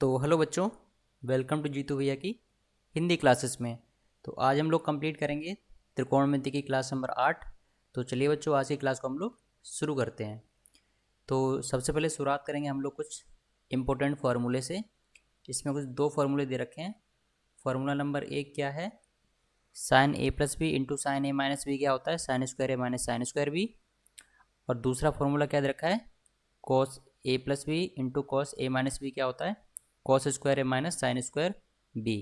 तो हेलो बच्चों, welcome to Jitu भैया की हिंदी क्लासेस में। तो आज हम लोग कंप्लीट करेंगे त्रिकोणमिति की क्लास नंबर 8। तो चलिए बच्चों, आज की क्लास को हम लोग शुरू करते हैं। तो सबसे पहले शुरुआत करेंगे हम लोग कुछ इम्पोर्टेंट फार्मूले से। इसमें कुछ दो फार्मूले दे रखे हैं। फार्मूला नंबर 1 क्या है? Sine A plus B into sine A minus B क्या होता है? साइन स्क्वायर ए माइनस साइन स्क्वायर बी। और दूसरा फार्मूला क्या दे रखा है? Cos A plus B into cos A minus B क्या होता है? कॉस स्क्वायर ए माइनस साइन स्क्वायर बी।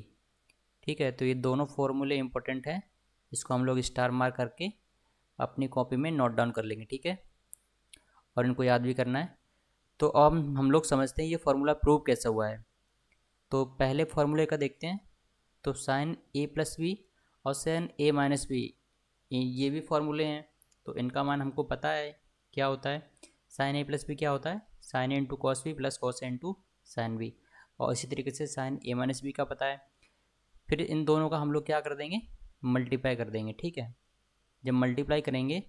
ठीक है, तो ये दोनों फॉर्मूले इंपॉर्टेंट हैं। इसको हम लोग स्टार मार्क करके अपनी कॉपी में नोट डाउन कर लेंगे, ठीक है, और इनको याद भी करना है। तो अब हम लोग समझते हैं ये फार्मूला प्रूव कैसे हुआ है। तो पहले फार्मूले का देखते हैं। तो साइन ए प्लस बी और साइन ए माइनस बी, ये भी फार्मूले हैं। तो इनका मान हमको पता है क्या होता है। साइन ए प्लस बी क्या होता है? Sine A into cos B plus cos A into sine B. और इसी तरीके से साइन ए माइनस बी का पता है। फिर इन दोनों का हम लोग क्या कर देंगे? मल्टीप्लाई कर देंगे, ठीक है। जब मल्टीप्लाई करेंगे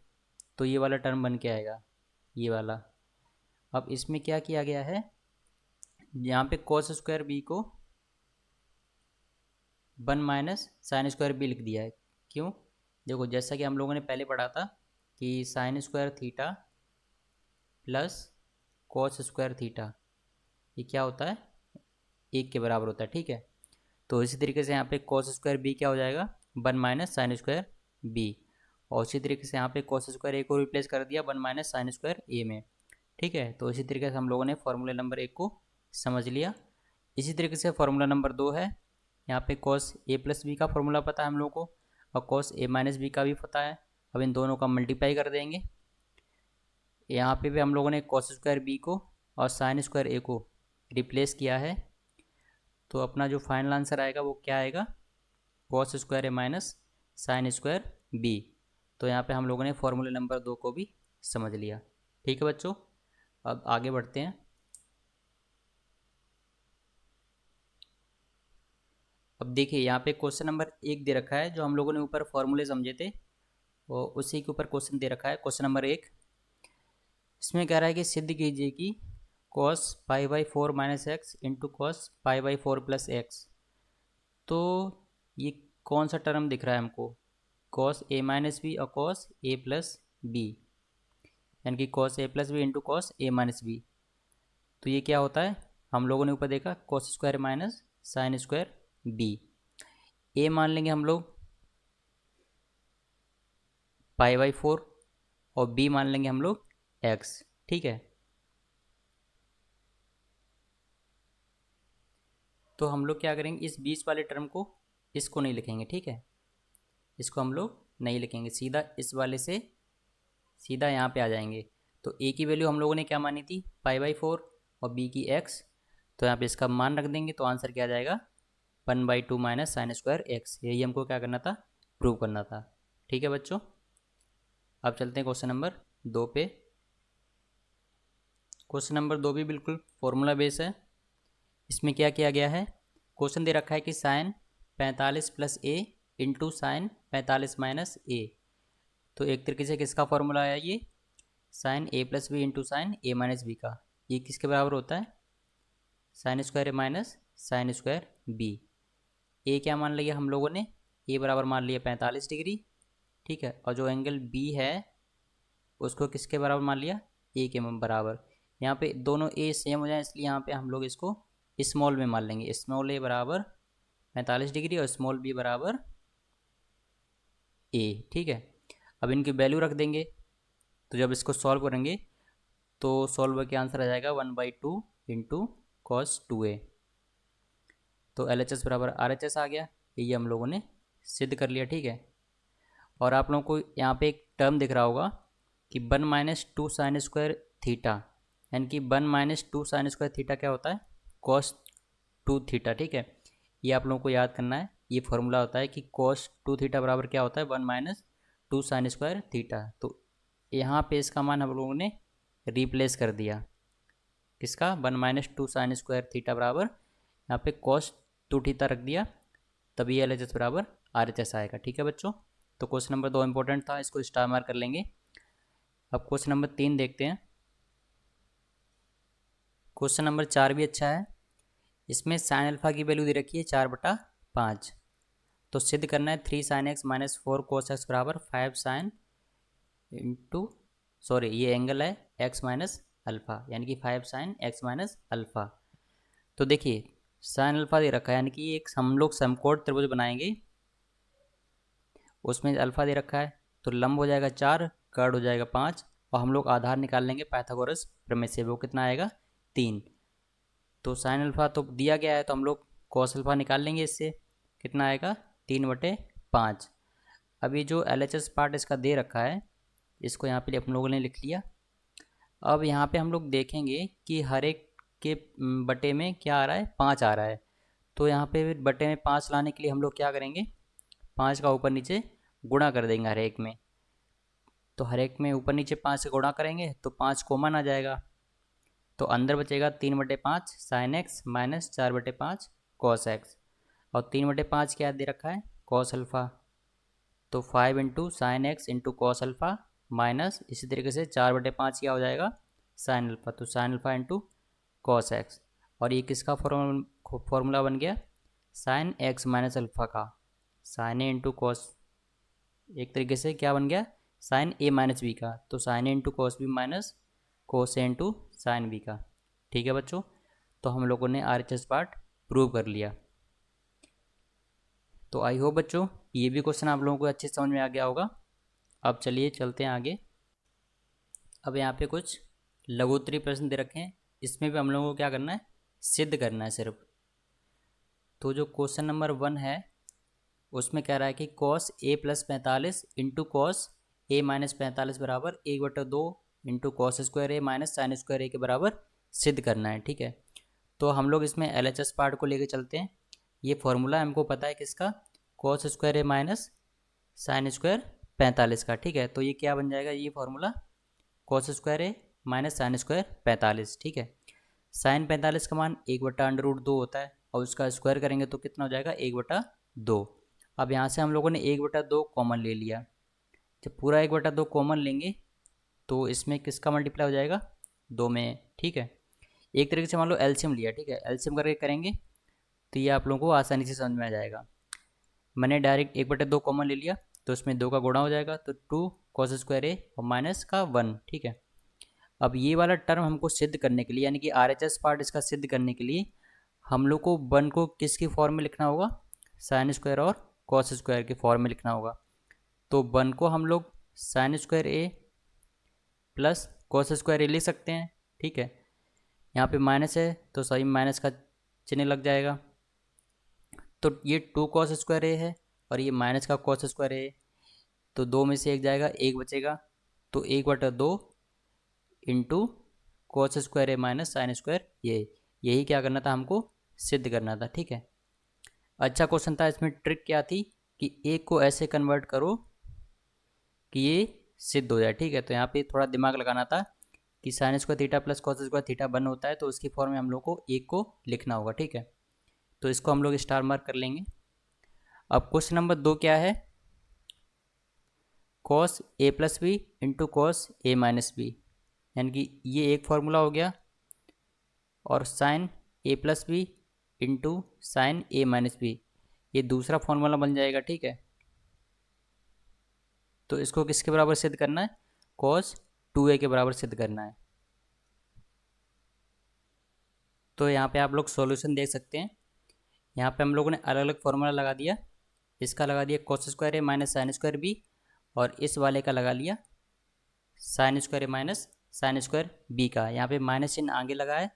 तो ये वाला टर्म बन के आएगा, ये वाला। अब इसमें क्या किया गया है, यहाँ पे कॉस स्क्वायर बी को 1 माइनस साइन स्क्वायर बी लिख दिया है। क्यों? देखो, जैसा कि हम लोगों ने पहले पढ़ा था कि sign square theta plus cos square theta ये क्या होता है? 1 के बराबर होता है, ठीक है। तो इसी तरीके से यहाँ पे कॉस स्क्वायर बी क्या हो जाएगा? 1 माइनस साइन स्क्वायर बी। और इसी तरीके से यहाँ पे कॉस स्क्वायर ए को रिप्लेस कर दिया 1 माइनस साइन स्क्वायर ए में, ठीक है। तो इसी तरीके से हम लोगों ने फॉर्मूला नंबर 1 को समझ लिया। इसी तरीके से फॉर्मूला नंबर 2 है। यहाँ पे कॉस ए प्लस बी का फॉर्मूला पता है हम लोग को, और कॉस ए माइनस बी का भी पता है। अब इन दोनों का मल्टीप्लाई कर देंगे। यहाँ पे भी हम लोगों ने कॉस स्क्वायर बी को और साइन स्क्वायर ए को रिप्लेस किया है। तो अपना जो फाइनल आंसर आएगा वो क्या आएगा? कॉस स्क्वायर ए माइनस साइन स्क्वायर बी। तो यहाँ पे हम लोगों ने फॉर्मूले नंबर 2 को भी समझ लिया, ठीक है बच्चों। अब आगे बढ़ते हैं। अब देखिए, यहाँ पे क्वेश्चन नंबर 1 दे रखा है, जो हम लोगों ने ऊपर फॉर्मूले समझे थे और उसी के ऊपर क्वेश्चन दे रखा है, क्वेश्चन नंबर 1। इसमें कह रहा है कि सिद्ध कीजिए कि cos pi by 4 minus x into cos pi by 4 plus x. तो ये कौन सा टर्म दिख रहा है हमको? कॉस ए माइनस बी और कॉस ए प्लस बी, यानी कि cos A plus B into cos A minus B. तो ये क्या होता है? हम लोगों ने ऊपर देखा cos square minus sine square B. A मान लेंगे हम लोग पाई बाई 4 और बी मान लेंगे हम लोग एक्स, ठीक है। तो हम लोग क्या करेंगे, इस 20 वाले टर्म को, इसको नहीं लिखेंगे, ठीक है। इसको हम लोग नहीं लिखेंगे, सीधा इस वाले से सीधा यहाँ पे आ जाएंगे। तो ए की वैल्यू हम लोगों ने क्या मानी थी? पाई बाई 4 और बी की एक्स। तो यहाँ पे इसका मान रख देंगे तो आंसर क्या आ जाएगा? 1/2 माइनस साइन स्क्वायर एक्स। यही हमको क्या करना था? प्रूव करना था, ठीक है बच्चों। अब चलते हैं क्वेश्चन नंबर 2 पे। क्वेश्चन नंबर 2 भी बिल्कुल फॉर्मूला बेस है। इसमें क्या किया गया है? क्वेश्चन दे रखा है कि साइन 45 प्लस ए इंटू साइन 45 माइनस ए। तो एक तरीके से किसका फॉर्मूला है ये? Sign A plus B into sine A minus B का। ये किसके बराबर होता है? साइन स्क्वायर ए माइनस साइन स्क्वायर बी। ए क्या मान लिया हम लोगों ने? ए बराबर मान लिया 45 डिग्री, ठीक है। और जो एंगल बी है उसको किसके बराबर मान लिया? ए के बराबर। यहाँ पे दोनों ए सेम हो जाए इसलिए यहाँ पे हम लोग इसको स्मॉल में मान लेंगे। स्मॉल ए बराबर 45 डिग्री और स्मॉल बी बराबर ए, ठीक है। अब इनकी वैल्यू रख देंगे। तो जब इसको सॉल्व करेंगे तो सॉल्व के आंसर आ जाएगा 1/2 इंटू कॉस 2a। तो एल एच एस बराबर आर एच एस आ गया। ये हम लोगों ने सिद्ध कर लिया, ठीक है। और आप लोगों को यहाँ पे एक टर्म दिख रहा होगा कि 1 - 2 साइन स्क्वायर थीटा, यानी कि 1 - 2 साइन स्क्वायर थीटा क्या होता है? कॉस 2 थीटा, ठीक है। ये आप लोगों को याद करना है। ये फॉर्मूला होता है कि कॉस 2 थीटा बराबर क्या होता है? 1 - 2 साइन स्क्वायर थीटा। तो यहाँ पे इसका मान हम लोगों ने रिप्लेस कर दिया। किसका? 1 - 2 साइन स्क्वायर थीटा बराबर यहाँ पे कॉस 2 थीटा रख दिया, तभी एल एच एस बराबर आर एच एस आएगा, ठीक है बच्चों। तो क्वेश्चन नंबर 2 इंपॉर्टेंट था, इसको स्टार मार्क कर लेंगे। अब क्वेश्चन नंबर 3 देखते हैं। क्वेश्चन नंबर 4 भी अच्छा है। इसमें साइन अल्फ़ा की वैल्यू दे रखी है 4/5। तो सिद्ध करना है 3 sine x minus 4 cos x बराबर 5 साइन इंटू, सॉरी ये एंगल है एक्स माइनस अल्फ़ा, यानी कि 5 साइन एक्स माइनस अल्फ़ा। तो देखिए साइन अल्फ़ा दे रखा है, यानी कि एक हम लोग समकोण त्रिभुज बनाएंगे, उसमें अल्फ़ा दे रखा है, तो लंब हो जाएगा 4, कर्ड हो जाएगा 5, और हम लोग आधार निकाल लेंगे पाइथागोरस प्रमेय से, वो कितना आएगा 3। तो साइन अल्फ़ा तो दिया गया है, तो हम लोग कॉस अल्फ़ा निकाल लेंगे, इससे कितना आएगा 3/5। अभी जो LHS पार्ट इसका दे रखा है, इसको यहाँ पे हम लोगों ने लिख लिया। अब यहाँ पे हम लोग देखेंगे कि हर एक के बटे में क्या आ रहा है, 5 आ रहा है। तो यहाँ पे बटे में 5 लाने के लिए हम लोग क्या करेंगे, 5 का ऊपर नीचे गुणा कर देंगे हर एक में। तो हर एक में ऊपर नीचे 5 से गुणा करेंगे तो 5 कॉमन आ जाएगा, तो अंदर बचेगा 3/5 sine x minus 4/5 cos x, और 3/5 क्या दे रखा है, कॉस अल्फ़ा। तो 5 into sine x into cos alpha minus इसी तरीके से 4/5 क्या हो जाएगा, साइन अल्फ़ा। तो sine alpha into cos x, और ये किसका फॉर्मूला बन गया, साइन एक्स माइनस अल्फ़ा का, साइन ए इंटू कॉस, एक तरीके से क्या बन गया, साइन ए माइनस बी का। तो sine A into cos B minus cos A into sine B का। ठीक है बच्चों, तो हम लोगों ने RHS पार्ट प्रूव कर लिया। तो आई होप बच्चों ये भी क्वेश्चन आप लोगों को अच्छे समझ में आ गया होगा। अब चलिए चलते हैं आगे। अब यहाँ पे कुछ लघुत्तरी प्रश्न दे रखे हैं, इसमें भी हम लोगों को क्या करना है, सिद्ध करना है सिर्फ। तो जो क्वेश्चन नंबर 1 है उसमें कह रहा है कि cos A plus 45 into cos A minus 45 बराबर 1/2 इंटू कॉस स्क्वायर ए माइनस साइन स्क्वायर ए के बराबर सिद्ध करना है। ठीक है, तो हम लोग इसमें LHS पार्ट को लेके चलते हैं। ये फॉर्मूला हमको पता है किसका, कॉस स्क्वायर ए माइनस साइन स्क्वायर 45 का। ठीक है, तो ये क्या बन जाएगा, ये फॉर्मूला कॉस स्क्वायर ए माइनस साइन स्क्वायर 45। ठीक है, साइन 45 का मान 1/√2 होता है, और उसका स्क्वायर करेंगे तो कितना हो जाएगा 1/2। अब यहाँ से हम लोगों ने 1/2 कॉमन ले लिया। जब पूरा 1/2 कॉमन लेंगे तो इसमें किसका मल्टीप्लाई हो जाएगा, 2 में। ठीक है, एक तरीके से मान लो एलसीएम लिया। ठीक है, एलसीएम करके करेंगे तो ये आप लोगों को आसानी से समझ में आ जाएगा। मैंने डायरेक्ट 1/2 कॉमन ले लिया, तो इसमें 2 का गुणा हो जाएगा, तो 2 कॉस स्क्वायर ए और माइनस का 1। ठीक है, अब ये वाला टर्म हमको सिद्ध करने के लिए, यानी कि RHS पार्ट इसका सिद्ध करने के लिए हम लोग को 1 को किसकी फॉर्म में लिखना होगा, साइन स्क्वायर और कॉस स्क्वायर के फॉर्म में लिखना होगा। तो 1 को हम लोग साइन स्क्वायर ए प्लस कॉस स्क्वायर ए लिख सकते हैं। ठीक है, यहाँ पे माइनस है तो सही माइनस का चिन्ह लग जाएगा। तो ये 2 कॉस स्क्वायर ए है और ये माइनस का कॉस स्क्वायर ए, तो 2 में से 1 जाएगा, 1 बचेगा। तो 1/2 इंटू कॉस स्क्वायर ए माइनस साइन स्क्वायर ये, यही क्या करना था हमको, सिद्ध करना था। ठीक है, अच्छा क्वेश्चन था। इसमें ट्रिक क्या थी कि एक को ऐसे कन्वर्ट करो कि ये सिद्ध हो जाए। ठीक है, तो यहाँ पे थोड़ा दिमाग लगाना था कि sign square theta plus cos square theta 1 होता है, तो उसकी फॉर्म में हम लोग को एक को लिखना होगा। ठीक है, तो इसको हम लोग स्टार मार्क कर लेंगे। अब क्वेश्चन नंबर 2 क्या है, cos A plus B into cos A minus B, यानी कि ये एक फार्मूला हो गया, और sine A plus B into sine A minus B ये दूसरा फार्मूला बन जाएगा। ठीक है, तो इसको किसके बराबर सिद्ध करना है, कॉस 2a के बराबर सिद्ध करना है। तो यहाँ पे आप लोग सॉल्यूशन देख सकते हैं। यहाँ पे हम लोगों ने अलग अलग फार्मूला लगा दिया। इसका लगा दिया कॉस स्क्वायर ए माइनस साइन स्क्वायर बी, और इस वाले का लगा लिया साइन स्क्वायर ए माइनस साइन स्क्वायर बी का। यहाँ पे माइनस चिन्ह आगे लगा है,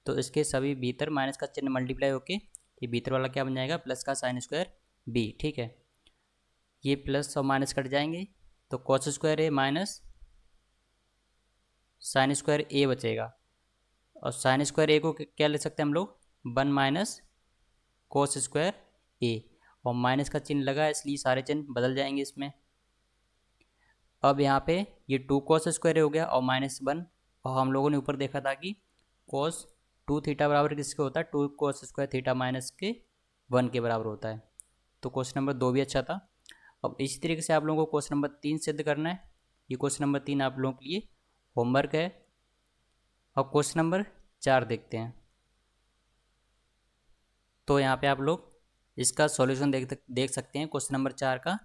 तो इसके सभी भीतर माइनस का चिन्ह मल्टीप्लाई होके ये भीतर वाला क्या बन जाएगा, प्लस का साइन स्क्वायर बी। ठीक है, ये प्लस और माइनस कट जाएंगे, तो कॉस स्क्वायर ए माइनस साइन स्क्वायर ए बचेगा, और साइन स्क्वायर ए को क्या ले सकते हैं हम लोग, 1 माइनस कोस स्क्वायर ए, और माइनस का चिन्ह लगा है इसलिए सारे चिन्ह बदल जाएंगे इसमें। अब यहाँ पे ये 2 कॉस स्क्वायर हो गया और -1, और हम लोगों ने ऊपर देखा था कि कॉस 2 थीटा बराबर किसके होता है, 2 कॉस स्क्वायर थीटा माइनस के 1 के बराबर होता है। तो क्वेश्चन नंबर 2 भी अच्छा था। अब इसी तरीके से आप लोगों को क्वेश्चन नंबर 3 सिद्ध करना है। ये क्वेश्चन नंबर 3 आप लोगों के लिए होमवर्क है। अब क्वेश्चन नंबर 4 देखते हैं। तो यहाँ पे आप लोग इसका सॉल्यूशन देख सकते हैं क्वेश्चन नंबर 4 का।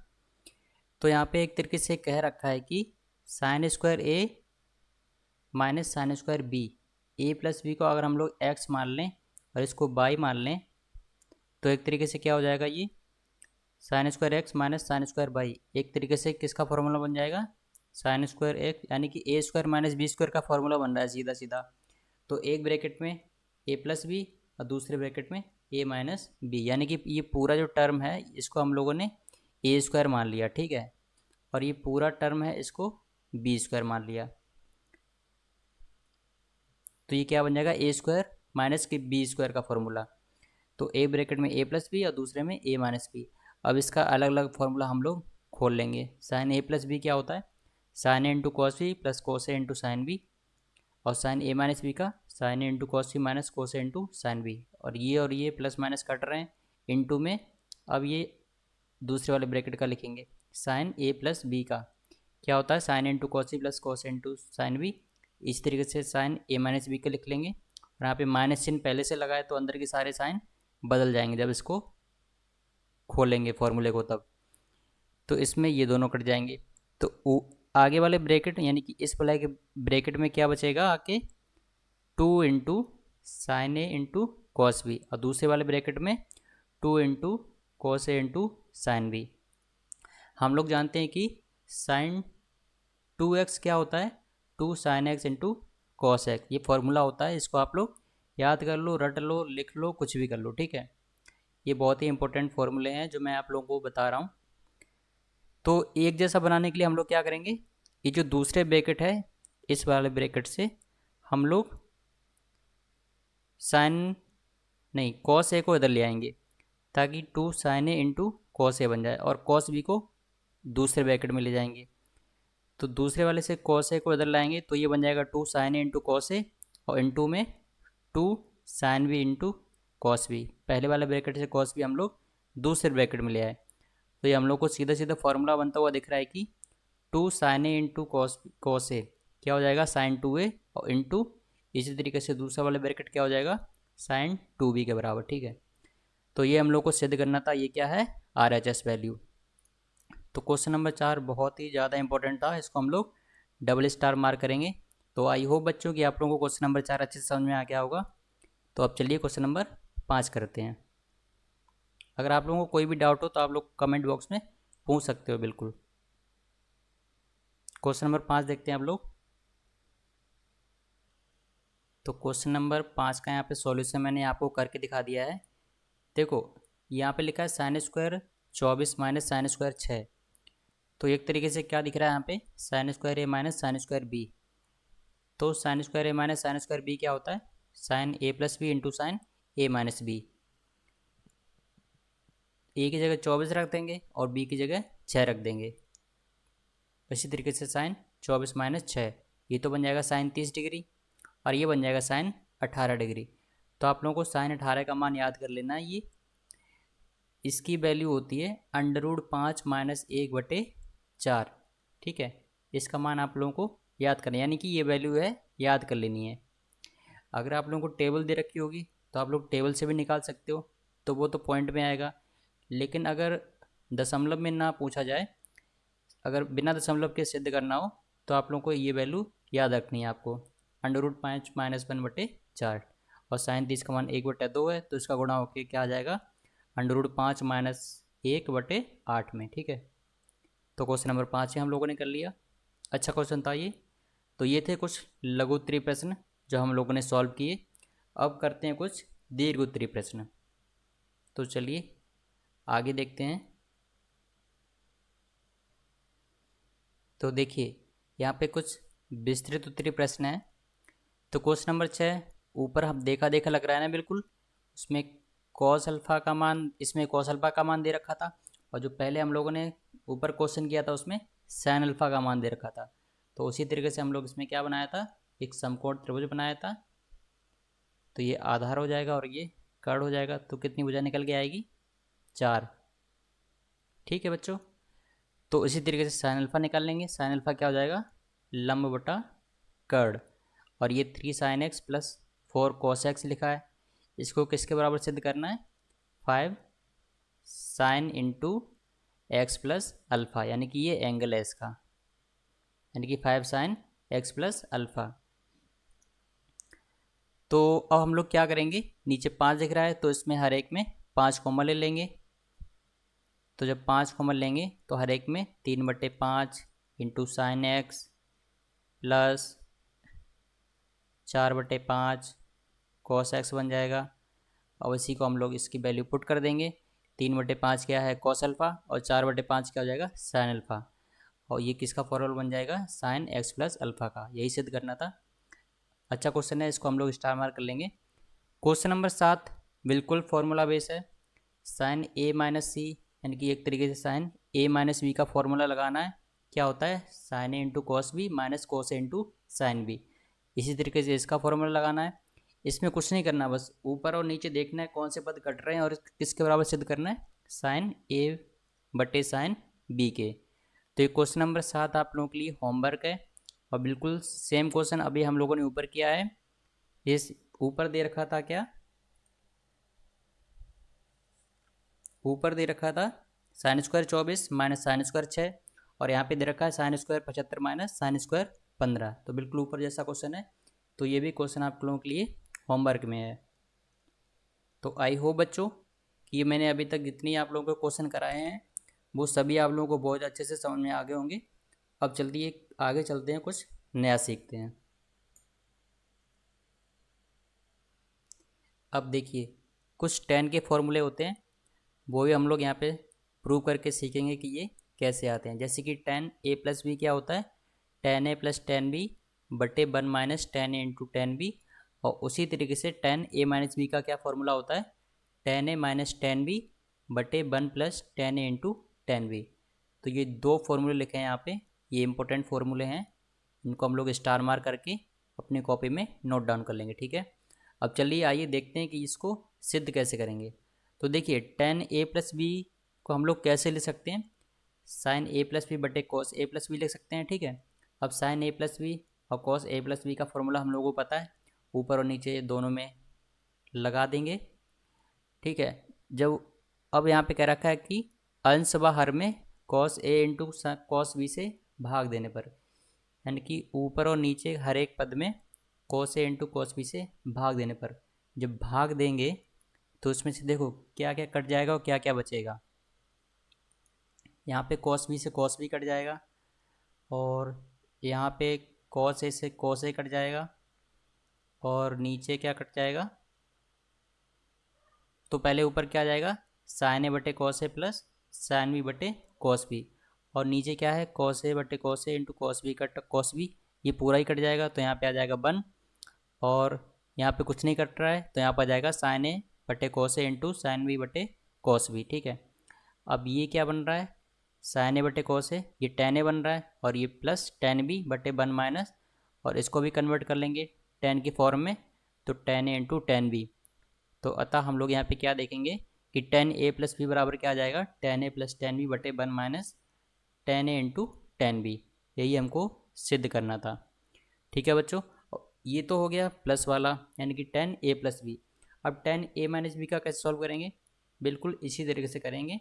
तो यहाँ पे एक तरीके से कह रखा है कि साइन स्क्वायर ए माइनस साइन स्क्वायर बी, ए प्लस बी को अगर हम लोग एक्स मान लें और इसको बाई मान लें तो एक तरीके से क्या हो जाएगा, ये sine square x minus sine square by एक तरीके से किसका फॉर्मूला बन जाएगा, साइन स्क्वायर एक्स यानी कि ए स्क्वायर माइनस बी स्क्वायर का फॉर्मूला बन रहा है सीधा सीधा। तो एक ब्रैकेट में ए प्लस बी और दूसरे ब्रैकेट में ए माइनस बी, यानी कि ये पूरा जो टर्म है इसको हम लोगों ने ए स्क्वायर मान लिया, ठीक है, और ये पूरा टर्म है इसको बी स्क्वायर मान लिया। तो ये क्या बन जाएगा, ए स्क्वायर माइनस के बी स्क्वायर का फॉर्मूला। तो एक ब्रैकेट में ए प्लस बी और दूसरे में ए माइनस बी। अब इसका अलग अलग फॉर्मूला हम लोग खोल लेंगे। साइन ए प्लस बी क्या होता है, sine A into cos B plus cos A into sine B, और साइन ए माइनस बी का sine A into cos C minus cos A into sine B, और ये प्लस माइनस कट रहे हैं into में। अब ये दूसरे वाले ब्रैकेट का लिखेंगे, साइन ए प्लस बी का क्या होता है, sine into cos C plus cos into sine B. इस तरीके से साइन ए माइनस बी का लिख लेंगे, और यहाँ पे माइनस चिन्ह पहले से लगाए तो अंदर के सारे साइन बदल जाएंगे जब इसको खोलेंगे फॉर्मूले को तब। तो इसमें ये दोनों कट जाएंगे। तो आगे वाले ब्रैकेट यानी कि इस वाले के ब्रैकेट में क्या बचेगा आके, 2 into sine A into cos B, और दूसरे वाले ब्रैकेट में 2 into cos A into sine B. हम लोग जानते हैं कि साइन 2x क्या होता है, 2 sine x into cos x, ये फॉर्मूला होता है। इसको आप लोग याद कर लो, रट लो, लिख लो, कुछ भी कर लो, ठीक है। ये बहुत ही इंपॉर्टेंट फॉर्मूले हैं जो मैं आप लोगों को बता रहा हूँ। तो एक जैसा बनाने के लिए हम लोग क्या करेंगे, ये जो दूसरे ब्रैकेट है इस वाले ब्रैकेट से हम लोग साइन नहीं कॉस ए को इधर ले आएंगे, ताकि 2 साइन ए इंटू कॉस ए बन जाए, और कॉस बी को दूसरे ब्रैकेट में ले जाएंगे। तो दूसरे वाले से कॉस ए को इधर लाएंगे तो ये बन जाएगा 2 sine A into cos A, और इंटू में 2 sine B into cos B. पहले वाले ब्रैकेट से कॉस बी हम लोग दूसरे ब्रैकेट में ले आए, तो ये हम लोग को सीधा सीधा फॉर्मूला बनता हुआ दिख रहा है कि 2 साइन ए इंटू कॉस ए क्या हो जाएगा, साइन 2a, और इंटू इसी तरीके से दूसरा वाला ब्रैकेट क्या हो जाएगा, साइन 2b के बराबर, ठीक है। तो ये हम लोग को सिद्ध करना था, ये क्या है, RHS वैल्यू। तो क्वेश्चन नंबर 4 बहुत ही ज़्यादा इंपॉर्टेंट था, इसको हम लोग डबल स्टार मार्क करेंगे। तो आई होप बच्चों कि आप लोगों को क्वेश्चन नंबर 4 अच्छे से समझ में आ गया होगा। तो अब चलिए क्वेश्चन नंबर 5 करते हैं। अगर आप लोगों को कोई भी डाउट हो तो आप लोग कमेंट बॉक्स में पूछ सकते हो बिल्कुल। क्वेश्चन नंबर 5 देखते हैं आप लोग। तो क्वेश्चन नंबर 5 का यहाँ पे सॉल्यूशन मैंने आपको करके दिखा दिया है। देखो यहाँ पे लिखा है sine square 24 minus sine square 6। तो एक तरीके से क्या दिख रहा है यहाँ पे, साइन स्क्वायर ए माइनस साइन स्क्वायर बी। तो साइन स्क्वायर ए माइनस साइन स्क्वायर बी क्या होता है, sine A plus B into sine A minus B. ए की जगह 24 रख देंगे और बी की जगह 6 रख देंगे। इसी तरीके से साइन 24 माइनस 6, ये तो बन जाएगा साइन 30 डिग्री, और ये बन जाएगा साइन 18 डिग्री। तो आप लोगों को साइन 18 का मान याद कर लेना है। ये इसकी वैल्यू होती है √5 माइनस 1/4, ठीक है। इसका मान आप लोगों को याद करना है, यानी कि ये वैल्यू है, याद कर लेनी है। अगर आप लोगों को टेबल दे रखी होगी तो आप लोग टेबल से भी निकाल सकते हो, तो वो तो पॉइंट में आएगा। लेकिन अगर दशमलव में ना पूछा जाए, अगर बिना दशमलव के सिद्ध करना हो, तो आप लोगों को ये वैल्यू याद रखनी है आपको, √5 माइनस 1/4। और साइन 30 का मान 1/2 है, तो इसका गुणा होकर क्या आ जाएगा, √5 माइनस 1/8 में, ठीक है। तो क्वेश्चन नंबर 5 हम लोगों ने कर लिया। अच्छा क्वेश्चन था ये। तो ये थे कुछ लघु उत्तरीय प्रश्न जो हम लोगों ने सॉल्व किए। अब करते हैं कुछ दीर्घ उत्तरीय प्रश्न। तो चलिए आगे देखते हैं। तो देखिए यहाँ पे कुछ विस्तृत उत्तरीय प्रश्न है। तो क्वेश्चन नंबर 6 ऊपर हम देखा देखा लग रहा है ना, बिल्कुल। उसमें कॉस अल्फ़ा का मान, इसमें कॉस अल्फ़ा का मान दे रखा था, और जो पहले हम लोगों ने ऊपर क्वेश्चन किया था उसमें साइन अल्फ़ा का मान दे रखा था। तो उसी तरीके से हम लोग इसमें क्या बनाया था, एक समकोण त्रिभुज बनाया था। तो ये आधार हो जाएगा और ये कर्ण हो जाएगा। तो कितनी भुजा निकल के आएगी, 4, ठीक है बच्चों। तो इसी तरीके से साइन अल्फ़ा निकाल लेंगे। साइन अल्फ़ा क्या हो जाएगा, लंब बटा कर्ण। और ये 3 sin x plus 4 cos x लिखा है, इसको किसके बराबर सिद्ध करना है, 5 sine into x plus alpha, यानी कि ये एंगल है इसका, यानी कि 5 साइन एक्स प्लस अल्फ़ा। तो अब हम लोग क्या करेंगे, नीचे 5 दिख रहा है तो इसमें हर एक में 5 कॉमन ले लेंगे। तो जब 5 कॉमन लेंगे तो हर एक में 3/5 into sine x plus 4/5 cos x बन जाएगा। और इसी को हम लोग इसकी वैल्यू पुट कर देंगे। 3/5 क्या है कॉस अल्फ़ा, और 4/5 क्या हो जाएगा साइन अल्फ़ा। और ये किसका फॉर्मूला बन जाएगा, साइन एक्स प्लस अल्फ़ा का। यही सिद्ध करना था। अच्छा क्वेश्चन है, इसको हम लोग स्टार मार्क कर लेंगे। क्वेश्चन नंबर 7 बिल्कुल फॉर्मूला बेस है। साइन ए माइनस सी, यानी कि एक तरीके से साइन ए माइनस बी का फॉर्मूला लगाना है। क्या होता है, sine A into cos B minus cos A into sine B. इसी तरीके से इसका फॉर्मूला लगाना है। इसमें कुछ नहीं करना, बस ऊपर और नीचे देखना है कौन से पद कट रहे हैं और किसके बराबर सिद्ध करना है, साइन ए बटे साइन बी के। तो ये क्वेश्चन नंबर 7 आप लोगों के लिए होमवर्क है। और बिल्कुल सेम क्वेश्चन अभी हम लोगों ने ऊपर किया है। इस ऊपर दे रखा था क्या, ऊपर दे रखा था sine square 24 minus sine square 6, और यहाँ पे दे रखा है sine square 75 minus sine square 15। तो बिल्कुल ऊपर जैसा क्वेश्चन है। तो ये भी क्वेश्चन आप लोगों के लिए होमवर्क में है। तो आई होप बच्चों कि ये मैंने अभी तक जितनी आप लोगों को क्वेश्चन कराए हैं वो सभी आप लोगों को बहुत अच्छे से समझ में आ गए होंगे। अब जल्दी एक आगे चलते हैं, कुछ नया सीखते हैं। अब देखिए कुछ टेन के फॉर्मूले होते हैं, वो भी हम लोग यहाँ पे प्रूव करके सीखेंगे कि ये कैसे आते हैं। जैसे कि टेन ए प्लस बी क्या होता है, ten A plus tan B बटे 1 minus ten A into tan B. और उसी तरीके से टेन ए माइनस बी का क्या फॉर्मूला होता है, टेन ए माइनस टेन बी बटे 1 plus tan A into tan B. तो ये दो फॉर्मूले लिखे हैं यहाँ पे, ये इंपॉर्टेंट फॉर्मूले हैं। इनको हम लोग स्टार मार्क करके अपनी कॉपी में नोट डाउन कर लेंगे, ठीक है। अब चलिए आइए देखते हैं कि इसको सिद्ध कैसे करेंगे। तो देखिए टेन ए प्लस बी को हम लोग कैसे ले सकते हैं, साइन ए प्लस बी बटे कॉस ए प्लस बी लिख सकते हैं, ठीक है। अब साइन ए प्लस बी और कॉस ए प्लस बी का फॉर्मूला हम लोगों को पता है, ऊपर और नीचे दोनों में लगा देंगे, ठीक है। जब अब यहाँ पे कह रखा है कि अंश व हर में cos A into cos B से भाग देने पर, यानी कि ऊपर और नीचे हर एक पद में cos A into cos B से भाग देने पर जब भाग देंगे तो उसमें से देखो क्या क्या कट जाएगा और क्या क्या बचेगा। यहाँ पे कॉस बी से कॉस बी कट जाएगा, और यहाँ पे कॉस ए से कॉस ए कट जाएगा, और नीचे क्या कट जाएगा, तो पहले ऊपर क्या आ जाएगा, साइन ए बटे cos A plus sine B बटे कॉस बी। और नीचे क्या है, कॉस ए बटे cos A into cos B cut cos B, ये पूरा ही कट जाएगा तो यहाँ पे आ जाएगा 1। और यहाँ पे कुछ नहीं कट रहा है तो यहाँ पर आ जाएगा साइन ए बटे cos A into sine B बटे कॉस बी, ठीक है। अब ये क्या बन रहा है, साइन ए बटे कॉस ए, ये टेन ए बन रहा है, और ये प्लस टेन बी बटे 1 माइनस, और इसको भी कन्वर्ट कर लेंगे टेन की फॉर्म में, तो ten A into tan B. तो अतः हम लोग यहाँ पे क्या देखेंगे कि टेन ए प्लस बी बराबर क्या आ जाएगा, ten A plus tan B बटे 1 minus ten A into tan B. यही हमको सिद्ध करना था, ठीक है बच्चों। ये तो हो गया प्लस वाला, यानी कि टेन ए प्लस बी। अब टेन ए माइनस बी का कैसे सॉल्व करेंगे, बिल्कुल इसी तरीके से करेंगे।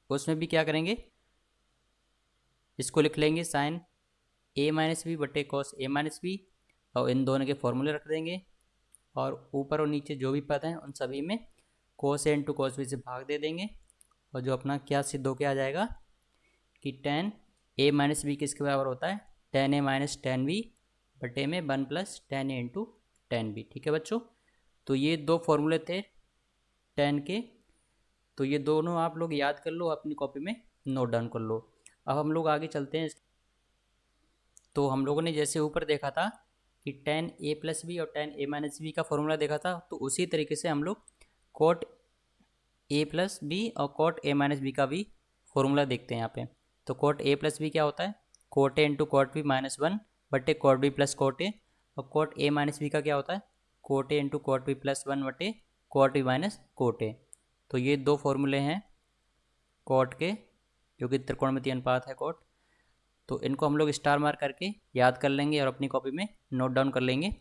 उसमें भी क्या करेंगे, इसको लिख लेंगे साइन ए माइनस बी बटे कॉस ए माइनस बी, और इन दोनों के फॉर्मूले रख देंगे। और ऊपर और नीचे जो भी पद हैं उन सभी में कोस ए इंटू कोस बी से भाग दे देंगे। और जो अपना क्या सिद्ध होके आ जाएगा कि टेन ए माइनस बी किसके बराबर होता है, टेन ए माइनस टेन बी बटे में 1 plus tan A into tan B, ठीक है बच्चों। तो ये दो फॉर्मूले थे टेन के, तो ये दोनों आप लोग याद कर लो, अपनी कॉपी में नोट डाउन कर लो। अब हम लोग आगे चलते हैं। तो हम लोगों ने जैसे ऊपर देखा था कि टेन ए प्लस बी और टेन ए माइनस बी का फॉर्मूला देखा था, तो उसी तरीके से हम लोग कोट ए प्लस बी और कोट ए माइनस बी का भी फॉर्मूला देखते हैं यहाँ पे। तो कोट ए प्लस बी क्या होता है, cot A into cot B minus 1 बटे cot B plus cot A. और कोट ए माइनस बी का क्या होता है, cot A into cot B plus 1 बटे cot B minus cot A. तो ये दो फॉर्मूले हैं कोट के, जो कि त्रिकोणमितीय अनुपात है कोट। तो इनको हम लोग स्टार मार्क करके याद कर लेंगे और अपनी कॉपी में नोट डाउन कर लेंगे।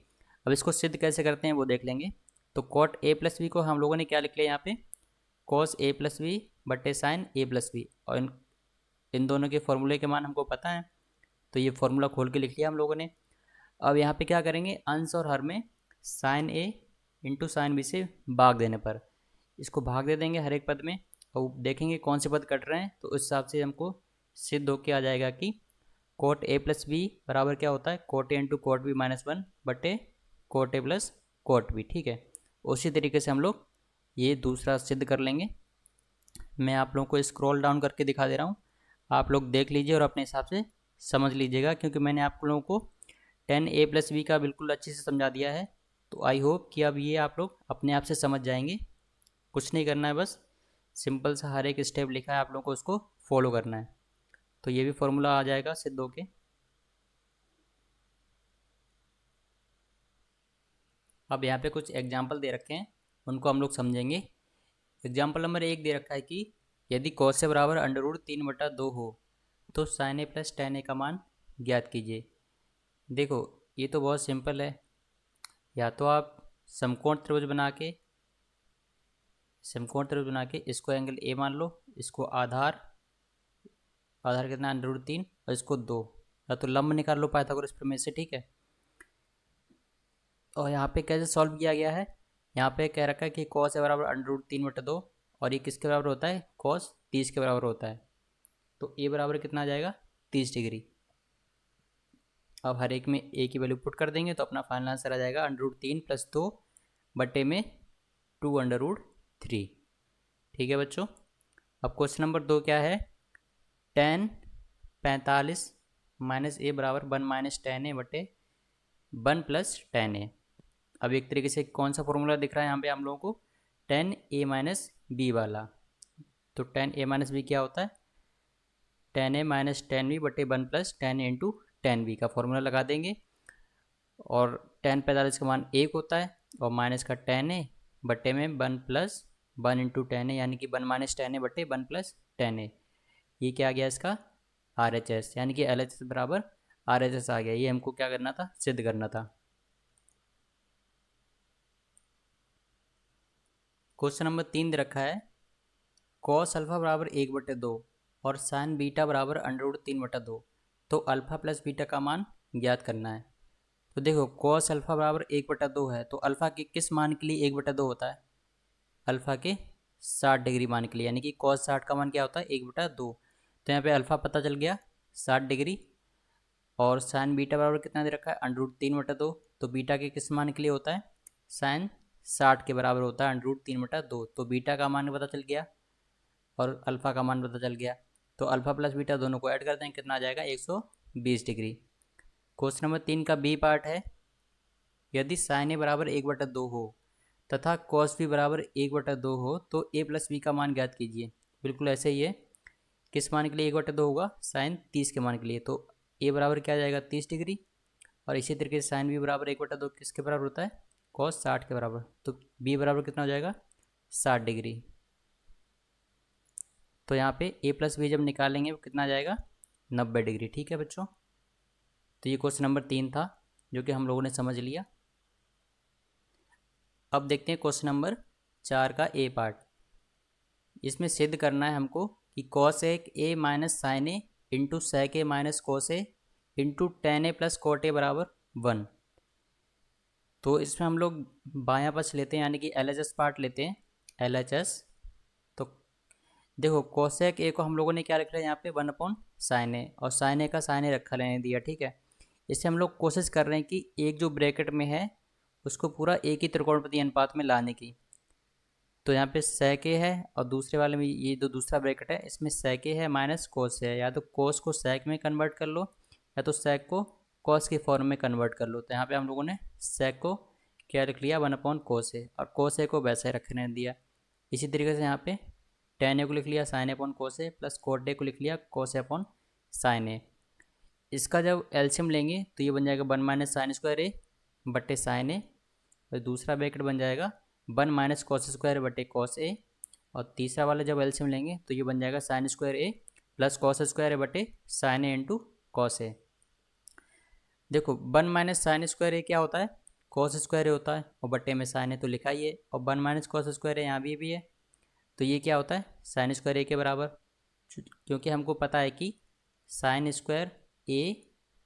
अब इसको सिद्ध कैसे करते हैं वो देख लेंगे। तो कॉट ए प्लस बी को हम लोगों ने क्या लिख लिया यहाँ पे, कॉस ए प्लस बी बटे साइन ए प्लस बी, और इन दोनों के फॉर्मूले के मान हमको पता है, तो ये फॉर्मूला खोल के लिख लिया हम लोगों ने। अब यहाँ पे क्या करेंगे, अंश और हर में sign A into sine B से भाग देने पर इसको भाग दे देंगे हर एक पद में, और देखेंगे कौन से पद कट रहे हैं, तो उस हिसाब से हमको सिद्ध होके आ जाएगा कि कोट ए प्लस बी बराबर क्या होता है, cot A into cot B minus one बटे cot A plus cot B. ठीक है, उसी तरीके से हम लोग ये दूसरा सिद्ध कर लेंगे। मैं आप लोगों को स्क्रॉल डाउन करके दिखा दे रहा हूँ, आप लोग देख लीजिए और अपने हिसाब से समझ लीजिएगा, क्योंकि मैंने आप लोगों को 10a प्लस बी का बिल्कुल अच्छे से समझा दिया है। तो आई होप कि अब ये आप लोग अपने आप से समझ जाएंगे। कुछ नहीं करना है, बस सिंपल सा हर एक स्टेप लिखा है, आप लोगों को उसको फॉलो करना है, तो ये भी फॉर्मूला आ जाएगा सिद्ध होके। अब यहाँ पे कुछ एग्जाम्पल दे रखे हैं, उनको हम लोग समझेंगे। एग्जाम्पल नंबर 1 दे रखा है कि यदि कॉस से बराबर अंडर रूट 3/2 हो तो साइन ए प्लस टेन ए का मान ज्ञात कीजिए। देखो ये तो बहुत सिंपल है, या तो आप समकोण त्रिभुज बना के इसको एंगल ए मान लो, इसको आधार कितना अंडर रूट 3 और इसको 2, या तो लंब निकाल लो पाइथागोरस प्रमेय से। ठीक है, और यहाँ पे कैसे सॉल्व किया गया है, यहाँ पे कह रखा है कि कॉस है बराबर अंडर रूट 3/2 और ये किसके बराबर होता है, कॉस 30 के बराबर होता है, तो ए बराबर कितना आ जाएगा 30 डिग्री। अब हर एक में ए की वैल्यू पुट कर देंगे तो अपना फाइनल आंसर आ जाएगा अंडर रूट 3 + 2 बटे में 2√3। ठीक है बच्चों, अब क्वेश्चन नंबर 2 क्या है, tan 45 माइनस ए बराबर 1 - tan a बटे 1 + tan a। अब एक तरीके से कौन सा फॉर्मूला दिख रहा है यहाँ पे हम लोगों को, tan a - b वाला। तो tan a - b क्या होता है, tan a - tan b बटे 1 + tan a into tan b का फॉर्मूला लगा देंगे, और tan 45 का मान 1 होता है, और माइनस का tan a बटे में 1 + 1 इंटू tan a, यानी कि 1 - tan a बटे 1 + tan a। ये क्या आ गया इसका RHS, यानी कि LHS बराबर RHS आ गया। ये हमको क्या करना था, सिद्ध करना था। क्वेश्चन नंबर 3 दे रखा है, कॉस अल्फा बराबर 1/2 और साइन बीटा बराबर अंडर रूट 3/2, तो अल्फा प्लस बीटा का मान ज्ञात करना है। तो देखो कॉस अल्फा बराबर 1/2 है, तो अल्फा के किस मान के लिए 1/2 होता है, अल्फा के 60 डिग्री मान के लिए, यानी कि कॉस 60 का मान क्या होता है 1/2। तो यहाँ पे अल्फा पता चल गया 60 डिग्री, और साइन बीटा बराबर कितना दे रखा है अंडर रूट 3/2, तो बीटा के किस मान के लिए होता है, साइन 60 के बराबर होता है अंडर रूट 3/2, तो बीटा का मान पता चल गया और अल्फ़ा का मान पता चल गया। तो अल्फ़ा प्लस बीटा दोनों को ऐड कर दें, कितना आ जाएगा 120 डिग्री। क्वेश्चन नंबर 3 का बी पार्ट है, यदि साइन ए बराबर 1/2 हो तथा कॉस बी बराबर 1/2 हो तो ए प्लस बी का मान ज्ञात कीजिए। बिल्कुल ऐसे ही है, किस मान के लिए 1/2 होगा, साइन 30 के मान के लिए, तो ए बराबर क्या आ जाएगा 30 डिग्री, और इसी तरीके से साइन बी बराबर 1/2 किसके बराबर होता है, कॉस 60 के बराबर, तो बी बराबर कितना हो जाएगा 60 डिग्री। तो यहाँ पे ए प्लस बी जब निकालेंगे वो कितना आ जाएगा 90 डिग्री। ठीक है बच्चों, तो ये क्वेश्चन नंबर 3 था जो कि हम लोगों ने समझ लिया। अब देखते हैं क्वेश्चन नंबर 4 का ए पार्ट। इसमें सिद्ध करना है हमको कि cos A minus sine A into sec A minus cos A into tan A plus cot A बराबर 1। तो इसमें हम लोग बायां पक्ष लेते हैं, यानी कि LHS पार्ट लेते हैं, LHS। तो देखो कोसेक ए को हम लोगों ने क्या रख लिया यहाँ पे 1/sin ए, और sin ए का sin ए रखा रहने दिया। ठीक है, इससे हम लोग कोशिश कर रहे हैं कि एक जो ब्रैकेट में है उसको पूरा एक ही त्रिकोणमितीय अनुपात में लाने की। तो यहाँ पे sec ए है और दूसरे वाले में ये जो दूसरा ब्रैकेट है इसमें sec ए है माइनस कोस है, या तो कोस को sec में कन्वर्ट कर लो या तो sec को कॉस के फॉर्म में कन्वर्ट कर लो। तो यहाँ पे हम लोगों ने sec को क्या रख लिया 1/cos ए, और cos ए को वैसे रखने दिया। इसी तरीके से यहाँ पे tan ए को लिख लिया sin ए/cos ए प्लस cot ए को लिख लिया cos ए/sin ए। इसका जब एल्शियम लेंगे तो ये बन जाएगा 1 - sin² ए बटे sin ए, और दूसरा ब्रैकेट बन जाएगा 1 - cos² बटे cos ए, और तीसरा वाला जब एल्शियम लेंगे तो ये बन जाएगा sin² ए प्लस cos² ए बटे sin ए इंटू cos ए। देखो 1 - sin² ए क्या होता है, कॉस स्क्वायर होता है और बट्टे में साइन है तो लिखा ही है, और 1 माइनस कॉस स्क्वायर है यहाँ भी है, तो ये क्या होता है साइन स्क्वायर ए के बराबर, क्योंकि हमको पता है कि साइन स्क्वायर ए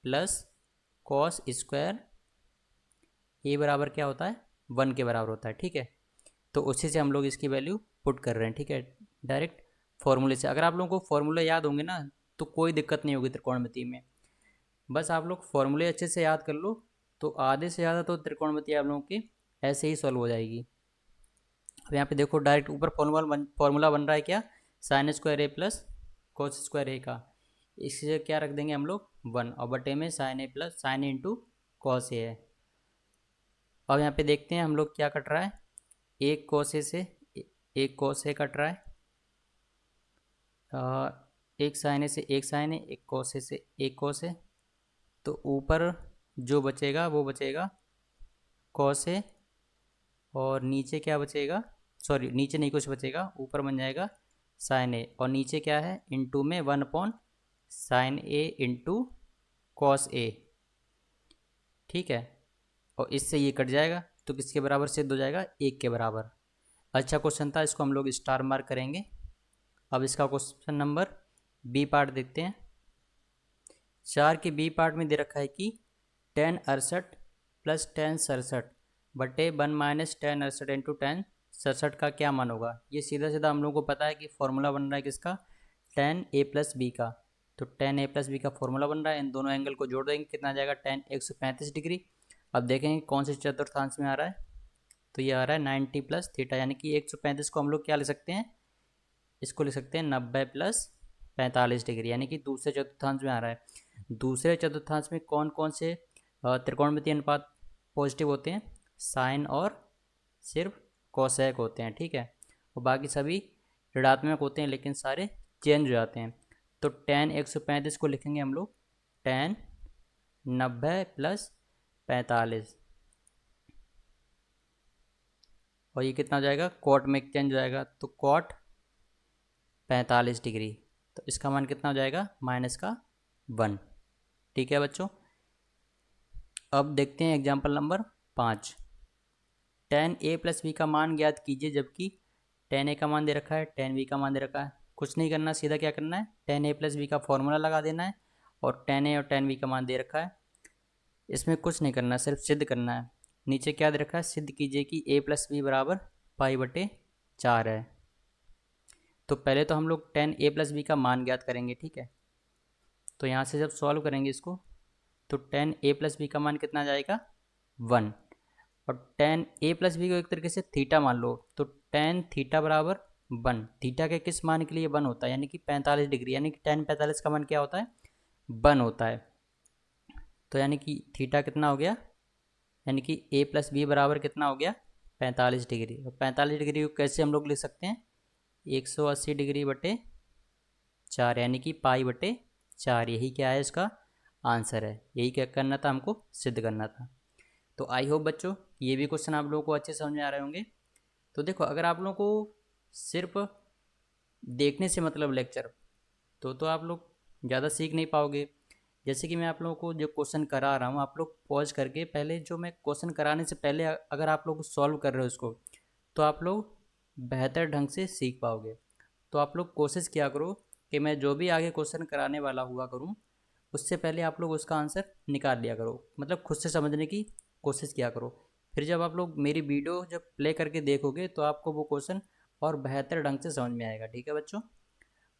प्लस कॉस स्क्वायर ए बराबर क्या होता है 1 के बराबर होता है। ठीक है, तो उसी से हम लोग इसकी वैल्यू पुट कर रहे हैं। ठीक है, डायरेक्ट फॉर्मूले से। अगर आप लोगों को फॉर्मूले याद होंगे ना तो कोई दिक्कत नहीं होगी त्रिकोणमिति में, बस आप लोग फॉर्मूले अच्छे से याद कर लो तो आधे से ज़्यादा तो त्रिकोणमिति आप लोगों की ऐसे ही सॉल्व हो जाएगी। अब यहाँ पे देखो डायरेक्ट ऊपर फॉर्मूला बन रहा है क्या, साइन स्क्वायर ए प्लस कोस स्क्वायर ए का, इससे क्या रख देंगे हम लोग 1, और बटे में साइन ए प्लस साइन इंटू कॉस ए है। अब यहाँ पे देखते हैं हम लोग क्या कट रहा है, एक कोस ए से एक कोस ए कट रहा है, एक साइन ए से एक साइन ए, एक कोस ए से एक कोस ए, तो ऊपर जो बचेगा वो बचेगा कॉस ए, और नीचे क्या बचेगा, सॉरी नीचे नहीं कुछ बचेगा, ऊपर बन जाएगा साइन ए, और नीचे क्या है इंटू में 1 upon sine A into cos ए। ठीक है, और इससे ये कट जाएगा तो किसके बराबर सिद्ध हो जाएगा, 1 के बराबर। अच्छा क्वेश्चन था, इसको हम लोग स्टार मार्क करेंगे। अब इसका क्वेश्चन नंबर बी पार्ट देखते हैं। 4 के बी पार्ट में दे रखा है कि 10 68 प्लस 10 67 बटे 1 माइनस 10 68 इंटू 10 67 का क्या मान होगा। ये सीधा सीधा हम लोग को पता है कि फॉर्मूला बन रहा है किसका, 10 a प्लस बी का, तो 10 a प्लस बी का फॉर्मूला बन रहा है। इन दोनों एंगल को जोड़ देंगे, कितना आ जाएगा 10 135 डिग्री। अब देखेंगे कौन से चतुर्थांश में आ रहा है, तो ये आ रहा है 90 प्लस थीटा, यानी कि 135 को हम लोग क्या ले सकते हैं, इसको ले सकते हैं 90 प्लस 45 डिग्री, यानी कि दूसरे चतुर्थांश में आ रहा है। दूसरे चतुर्थांश में कौन कौन से त्रिकोणमितीय अनुपात पॉजिटिव होते हैं, साइन और सिर्फ कोसेक होते हैं। ठीक है, और बाकी सभी ऋणात्मक होते हैं, लेकिन सारे चेंज हो जाते हैं। तो 10 135 को लिखेंगे हम लोग 10 90 प्लस 45, और ये कितना हो जाएगा, कॉट में चेंज हो जाएगा, तो कॉट 45 डिग्री, तो इसका मान कितना हो जाएगा माइनस का 1। ठीक है बच्चों, अब देखते हैं example number 5। 10 a plus B का मान ज्ञात कीजिए, जबकि 10 a का मान दे रखा है 10 b का मान दे रखा है। कुछ नहीं करना, सीधा क्या करना है 10 a प्लस बी का फॉर्मूला लगा देना है, और 10 a और 10 b का मान दे रखा है, इसमें कुछ नहीं करना, सिर्फ सिद्ध करना है। नीचे क्या दे रखा है, सिद्ध कीजिए कि a प्लस बी बराबर पाई बटे 4 है। तो पहले तो हम लोग 10 a प्लस बी का मान ज्ञात करेंगे। ठीक है, तो यहाँ से जब सॉल्व करेंगे इसको, तो 10 a प्लस बी का मान कितना जाएगा 1, और 10 a प्लस बी को एक तरीके से थीटा मान लो, तो 10 थीटा बराबर 1, थीटा के किस मान के लिए 1 होता है, यानी कि 45 डिग्री, यानी कि 10 45 का मान क्या होता है 1 होता है। तो यानी कि थीटा कितना हो गया, यानी कि a प्लस बी बराबर कितना हो गया 45 डिग्री। और 45 डिग्री को कैसे हम लोग लिख सकते हैं, 180 डिग्री बटे 4, यानी कि पाई बटे 4, यही क्या है इसका आंसर है। यही क्या करना था, हमको सिद्ध करना था। तो आई होप बच्चों ये भी क्वेश्चन आप लोगों को अच्छे समझ में आ रहे होंगे। तो देखो, अगर आप लोगों को सिर्फ देखने से मतलब लेक्चर, तो आप लोग ज़्यादा सीख नहीं पाओगे। जैसे कि मैं आप लोगों को जो क्वेश्चन करा रहा हूँ, आप लोग पॉज करके पहले, जो मैं क्वेश्चन कराने से पहले अगर आप लोग सॉल्व कर रहे हो उसको, तो आप लोग बेहतर ढंग से सीख पाओगे। तो आप लोग कोशिश किया करो कि मैं जो भी आगे क्वेश्चन कराने वाला हुआ करूँ, उससे पहले आप लोग उसका आंसर निकाल लिया करो, मतलब खुद से समझने की कोशिश किया करो। फिर जब आप लोग मेरी वीडियो जब प्ले करके देखोगे तो आपको वो क्वेश्चन और बेहतर ढंग से समझ में आएगा। ठीक है बच्चों,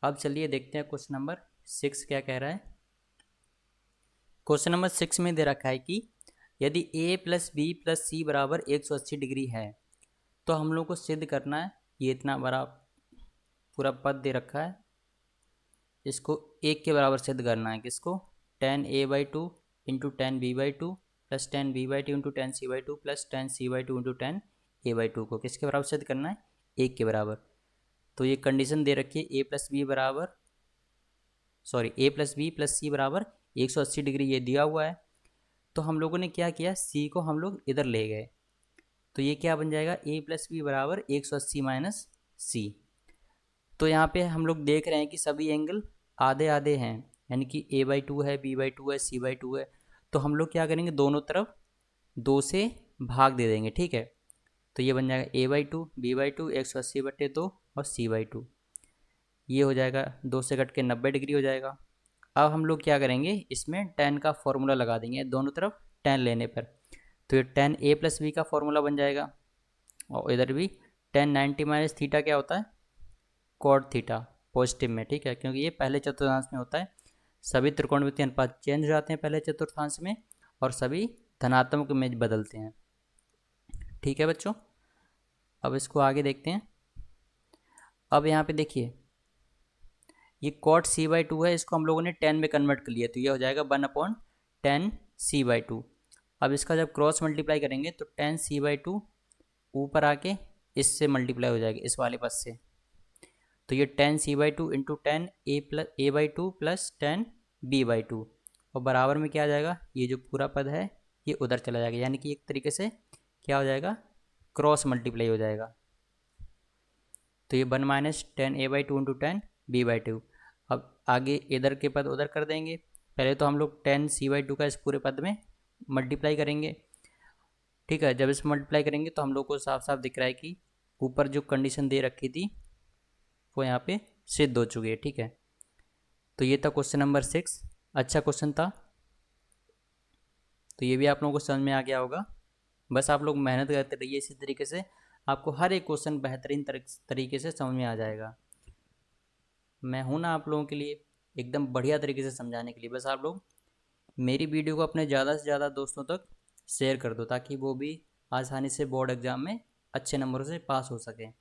अब चलिए देखते हैं क्वेश्चन नंबर 6 क्या कह रहा है। क्वेश्चन नंबर 6 में दे रखा है कि यदि a प्लस बी प्लस सी बराबर 180 डिग्री है, तो हम लोग को सिद्ध करना है, ये इतना बड़ा पूरा पद दे रखा है, इसको 1 के बराबर सिद्ध करना है। किसको, 10a/2 into 10b/2 plus 10b/2 into 10c/2 plus 10c/2 into 10a/2 को किसके बराबर सिद्ध करना है, 1 के बराबर। तो ये कंडीशन दे रखी है a प्लस बी प्लस सी बराबर 180 डिग्री, ये दिया हुआ है। तो हम लोगों ने क्या किया, c को हम लोग इधर ले गए, तो ये क्या बन जाएगा, a प्लस बी बराबर 180 माइनस सी। तो यहाँ पे हम लोग देख रहे हैं कि सभी एंगल आधे आधे हैं, यानी कि a/2 है, b/2 है, c/2 है। तो हम लोग क्या करेंगे, दोनों तरफ 2 से भाग दे देंगे, ठीक है। तो ये बन जाएगा a/2 b/2 180/2 और c/2। ये हो जाएगा 2 से कट के 90 डिग्री हो जाएगा। अब हम लोग क्या करेंगे, इसमें tan का फॉर्मूला लगा देंगे दोनों तरफ tan लेने पर। तो ये tan a+b का फॉर्मूला बन जाएगा, और इधर भी tan 90 माइनस थीटा क्या होता है, cot थीटा पॉजिटिव में, ठीक है, क्योंकि ये पहले चतुर्थांश में होता है। सभी त्रिकोणमितीय अनुपात चेंज हो जाते हैं पहले चतुर्थांश में, और सभी धनात्मक में बदलते हैं। ठीक है बच्चों, अब इसको आगे देखते हैं। अब यहाँ पे देखिए, ये cot c/2 है, इसको हम लोगों ने tan में कन्वर्ट कर लिया, तो ये हो जाएगा 1/tan c/2। अब इसका जब क्रॉस मल्टीप्लाई करेंगे तो tan c/2 ऊपर आके इससे मल्टीप्लाई हो जाएगा, इस वाले पद से। तो ये tan c/2 into tan a/2 plus tan b/2, और बराबर में क्या आ जाएगा, ये जो पूरा पद है ये उधर चला जाएगा, यानी कि एक तरीके से क्या हो जाएगा, क्रॉस मल्टीप्लाई हो जाएगा। तो ये 1 minus tan a/2 into tan b/2। अब आगे इधर के पद उधर कर देंगे। पहले तो हम लोग tan c/2 का इस पूरे पद में मल्टीप्लाई करेंगे, ठीक है। जब इस मल्टीप्लाई करेंगे तो हम लोग को साफ साफ दिख रहा है कि ऊपर जो कंडीशन दे रखी थी वो यहाँ पे सिद्ध हो चुकी है, ठीक है। तो ये था क्वेश्चन नंबर 6, अच्छा क्वेश्चन था। तो ये भी आप लोगों को समझ में आ गया होगा। बस आप लोग मेहनत करते रहिए इसी तरीके से, आपको हर एक क्वेश्चन बेहतरीन तरीके से समझ में आ जाएगा। मैं हूँ ना आप लोगों के लिए एकदम बढ़िया तरीके से समझाने के लिए। बस आप लोग मेरी वीडियो को अपने ज़्यादा से ज़्यादा दोस्तों तक शेयर कर दो, ताकि वो भी आसानी से बोर्ड एग्ज़ाम में अच्छे नंबरों से पास हो सकें।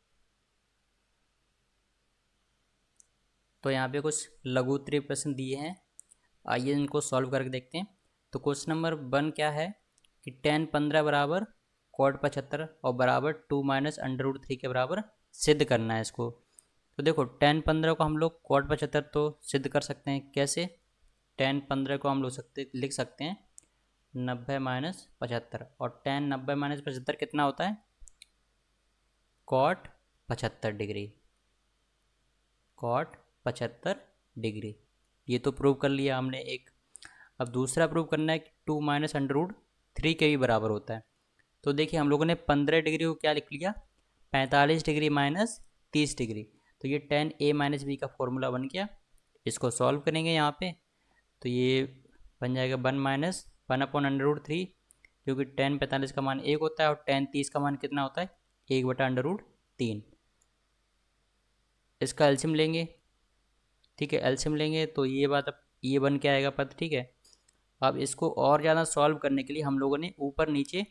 तो यहाँ पे कुछ लघु उत्तरीय प्रश्न दिए हैं, आइए इनको सॉल्व करके देखते हैं। तो क्वेश्चन नंबर 1 क्या है कि tan 15 बराबर cot 75 और बराबर 2 माइनस √3 के बराबर सिद्ध करना है इसको। तो देखो tan 15 को हम लोग cot 75 तो सिद्ध कर सकते हैं, कैसे, tan 15 को हम लिख सकते हैं 90 माइनस 75, और tan 90 माइनस 75 कितना होता है, cot 75 डिग्री, cot 75 डिग्री। ये तो प्रूव कर लिया हमने एक। अब दूसरा प्रूव करना है कि 2 माइनस √3 के भी बराबर होता है। तो देखिए हम लोगों ने 15 डिग्री को क्या लिख लिया, 45 डिग्री माइनस 30 डिग्री। तो ये tan a माइनस बी का फॉर्मूला बन गया। इसको सॉल्व करेंगे यहाँ पे, तो ये बन जाएगा 1 माइनस 1/√3, क्योंकि tan 45 का मान 1 होता है और tan 30 का मान कितना होता है, 1/√3। इसका एल्शियम लेंगे, ठीक है, एल्शियम लेंगे तो ये बात, अब ये बन के आएगा पद, ठीक है। अब इसको और ज़्यादा सॉल्व करने के लिए हम लोगों ने ऊपर नीचे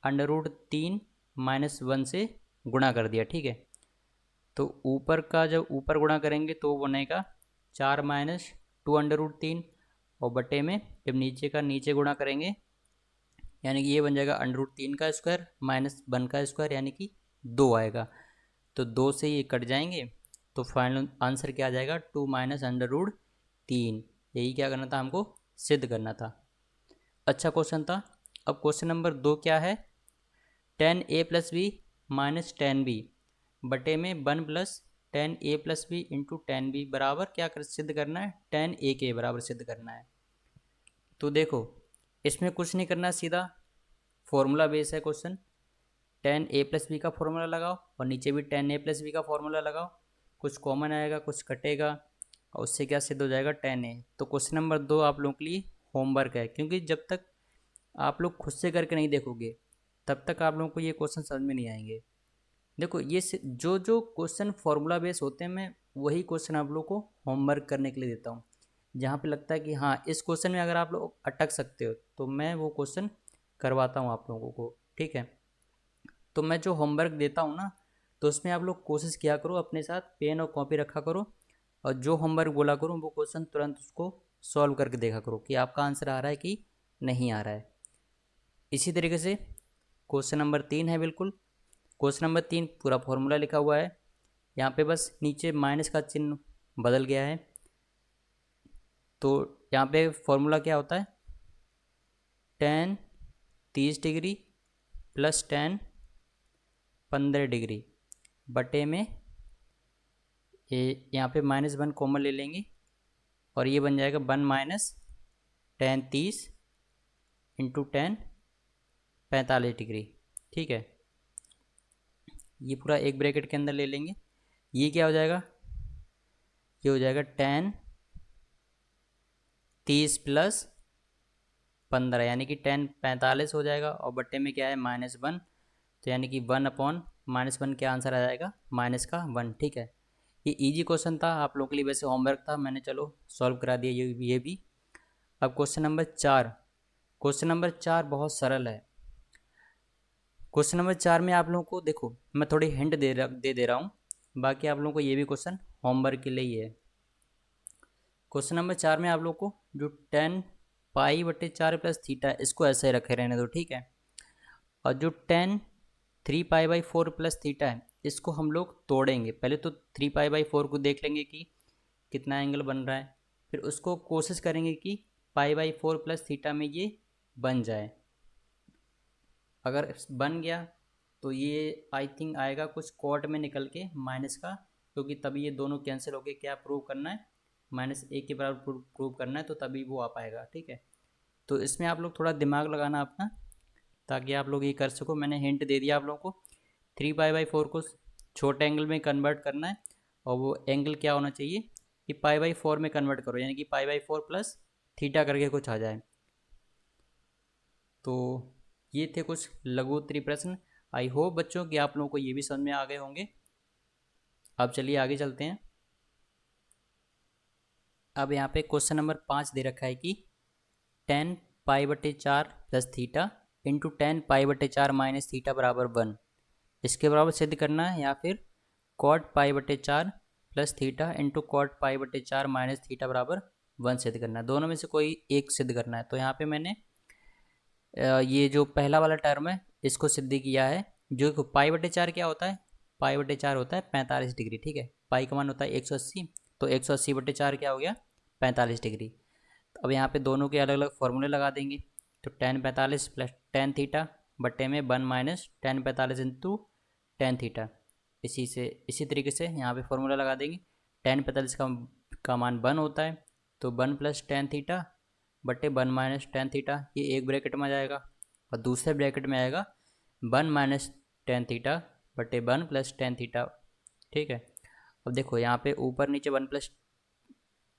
√3 माइनस 1 से गुणा कर दिया, ठीक है। तो ऊपर का जब ऊपर गुणा करेंगे तो वो बनेगा 4 माइनस 2√3, और बटे में जब नीचे का नीचे गुणा करेंगे, यानी कि ये बन जाएगा √3 का स्क्वायर माइनस 1 का स्क्वायर, यानी कि 2 आएगा। तो 2 से ये कट जाएंगे, तो फाइनल आंसर क्या आ जाएगा, 2 माइनस √3। यही क्या करना था, हमको सिद्ध करना था। अच्छा क्वेश्चन था। अब क्वेश्चन नंबर 2 क्या है, tan a plus B minus tan b बटे में 1 plus tan a plus B into tan b बराबर क्या सिद्ध करना है, tan a के बराबर सिद्ध करना है। तो देखो इसमें कुछ नहीं करना, सीधा फॉर्मूला बेस है question. tan a plus B का फॉर्मूला लगाओ और नीचे भी tan a प्लस बी का फॉर्मूला लगाओ, कुछ कॉमन आएगा कुछ कटेगा, और उससे क्या सिद्ध हो जाएगा, tan a। तो क्वेश्चन नंबर 2 आप लोगों के लिए होमवर्क है, क्योंकि जब तक आप लोग खुद से करके नहीं देखोगे तब तक आप लोगों को ये क्वेश्चन समझ में नहीं आएंगे। देखो ये जो जो क्वेश्चन फॉर्मूला बेस होते हैं, मैं वही क्वेश्चन आप लोग को होमवर्क करने के लिए देता हूँ। जहाँ पे लगता है कि हाँ इस क्वेश्चन में अगर आप लोग अटक सकते हो तो मैं वो क्वेश्चन करवाता हूँ आप लोगों को, ठीक है। तो मैं जो होमवर्क देता हूँ ना, तो उसमें आप लोग कोशिश किया करो अपने साथ पेन और कॉपी रखा करो, और जो होमवर्क बोला करो वो क्वेश्चन तुरंत उसको सॉल्व करके देखा करो कि आपका आंसर आ रहा है कि नहीं आ रहा है। इसी तरीके से क्वेश्चन नंबर 3 है, बिल्कुल क्वेश्चन नंबर 3 पूरा फॉर्मूला लिखा हुआ है, यहाँ पे बस नीचे माइनस का चिन्ह बदल गया है। तो यहाँ पे फॉर्मूला क्या होता है, tan 30 degree plus tan 15 degree बटे में ये यहाँ पे -1 कॉमन ले लेंगे, और ये बन जाएगा 1 minus tan 30 into tan 45 degree. ठीक है, ये पूरा एक ब्रैकेट के अंदर ले लेंगे। ये क्या हो जाएगा, ये हो जाएगा 10 30 प्लस 15, यानी कि 10 45 हो जाएगा, और बट्टे में क्या है -1, तो यानी कि 1 अपॉन -1 क्या आंसर आ जाएगा, -1। ठीक है, ये इजी क्वेश्चन था आप लोगों के लिए, वैसे होमवर्क था, मैंने चलो सॉल्व करा दिया ये भी। अब क्वेश्चन नंबर 4, क्वेश्चन नंबर 4 बहुत सरल है। क्वेश्चन नंबर 4 में आप लोगों को देखो, मैं थोड़ी हिंट दे रहा हूँ, बाकी आप लोगों को ये भी क्वेश्चन होमवर्क के लिए ही है। क्वेश्चन नंबर 4 में आप लोगों को जो 10 पाई बटे 4 प्लस थीटा, इसको ऐसे रखे रहने दो, ठीक है। और जो 10 3 पाई बाई 4 प्लस थीटा है, इसको हम लोग तोड़ेंगे। पहले तो 3 पाई बाई 4 को देख लेंगे कि कितना एंगल बन रहा है, फिर उसको कोशिश करेंगे कि पाई बाई 4 प्लस थीटा में ये बन जाए। अगर बन गया तो ये आई थिंक आएगा कुछ कॉट में निकल के माइनस का, क्योंकि तभी ये दोनों कैंसिल हो गए। क्या प्रूव करना है, -1 के बराबर प्रूव करना है, तो तभी वो आ पाएगा, ठीक है। तो इसमें आप लोग थोड़ा दिमाग लगाना अपना, ताकि आप लोग ये कर सको। मैंने हिंट दे दिया आप लोगों को। 3 पाई बाई 4 को छोटे एंगल में कन्वर्ट करना है, और वो एंगल क्या होना चाहिए कि पाई बाई 4 में कन्वर्ट करो, यानी कि पाई बाई 4 प्लस थीटा करके कुछ आ जाए। तो ये थे कुछ लघु उत्तरीय प्रश्न। आई होप बच्चों कि आप लोगों को ये भी समझ में आ गए होंगे। अब चलिए आगे चलते हैं। अब यहाँ पे क्वेश्चन नंबर 5 दे रखा है कि 10 पाई बटे 4 प्लस थीटा इंटू 10 पाई बटे 4 माइनस थीटा बराबर 1, इसके बराबर सिद्ध करना है, या फिर कॉट पाई बटे 4 plus theta into cot pi बटे 4 माइनस थीटा बराबर 1 सिद्ध करना है। दोनों में से कोई एक सिद्ध करना है। तो यहाँ पे मैंने ये जो पहला वाला टर्म है इसको सिद्ध किया है। जो पाई बटे 4 क्या होता है, पाई बटे 4 होता है 45 डिग्री, ठीक है। पाई का मान होता है 180, तो 180 बटे 4 क्या हो गया, 45 डिग्री। तो अब यहाँ पे दोनों के अलग अलग फॉर्मूले लगा देंगे। तो टेन 45 प्लस टेन थीटा बटे में 1 minus ten 45 into tan theta. इसी तरीके से यहाँ पे फॉर्मूला लगा देंगे। टेन 45 का मान 1 होता है, तो 1 प्लस टेन थीटा बटे 1 माइनस टेन थीटा, ये एक ब्रैकेट में आ जाएगा, और दूसरे ब्रैकेट में आएगा 1 माइनस टेन थीटा बटे 1 प्लस टेन थीटा, ठीक है। अब देखो यहाँ पे ऊपर नीचे 1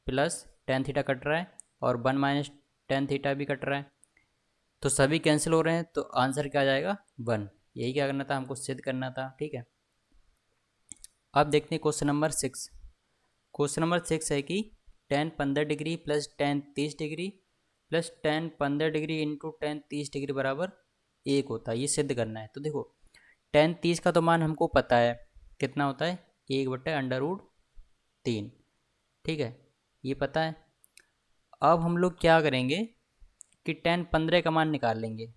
प्लस टेन थीटा कट रहा है, और 1 माइनस टेन थीटा भी कट रहा है, तो सभी कैंसिल हो रहे हैं, तो आंसर क्या आ जाएगा 1। यही क्या करना था, हमको सिद्ध करना था, ठीक है। अब देखते हैं क्वेश्चन नंबर 6। क्वेश्चन नंबर 6 है कि 10 15 degree plus 10 30 degree plus 10 15 degree into 10 30 degree बराबर 1 होता है, ये सिद्ध करना है। तो देखो 10 30 का तो मान हमको पता है कितना होता है, 1/√3, ठीक है, ये पता है। अब हम लोग क्या करेंगे कि 10 15 का मान निकाल लेंगे।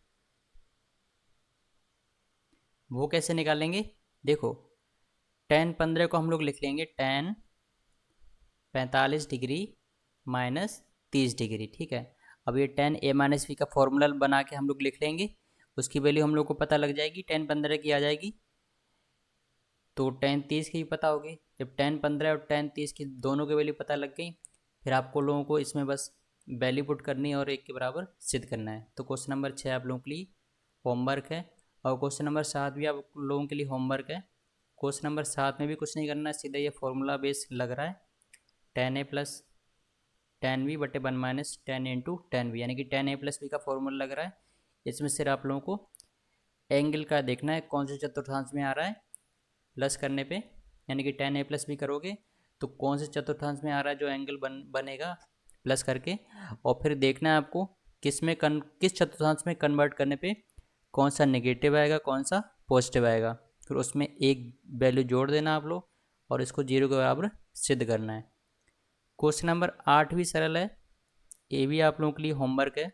वो कैसे निकालेंगे, देखो 10 15 को हम लोग लिख लेंगे 10 45 डिग्री माइनस 30 डिग्री, ठीक है। अब ये 10 a माइनस बी का फॉर्मूला बना के हम लोग लिख लेंगे, उसकी वैल्यू हम लोग को पता लग जाएगी, 10 15 की आ जाएगी, तो 10 30 की भी पता होगी। जब 10 15 और 10 30 की दोनों की वैल्यू पता लग गई, फिर आपको लोगों को इसमें बस वैल्यू पुट करनी है और 1 के बराबर सिद्ध करना है। तो क्वेश्चन नंबर 6 आप लोगों के लिए होमवर्क है, और क्वेश्चन नंबर 7 भी आप लोगों के लिए होमवर्क है। क्वेश्चन नंबर 7 में भी कुछ नहीं करना है, सीधा ये फॉर्मूला बेस लग रहा है, 10a प्लस 10b बटे 1 माइनस 10 इंटू 10b, यानी कि 10a प्लस बी का फॉर्मूला लग रहा है। इसमें सिर्फ आप लोगों को एंगल का देखना है कौन से चतुर्थांश में आ रहा है, प्लस करने पे, यानी कि 10a प्लस बी करोगे तो कौन से चतुर्थांश में आ रहा है जो एंगल बनेगा प्लस करके, और फिर देखना है आपको किस चतुर्थांश में कन्वर्ट करने पे कौन सा नेगेटिव आएगा कौन सा पॉजिटिव आएगा, फिर उसमें एक वैल्यू जोड़ देना आप लोग, और इसको 0 के बराबर सिद्ध करना है। क्वेश्चन नंबर 8 भी सरल है, ये भी आप लोगों के लिए होमवर्क है।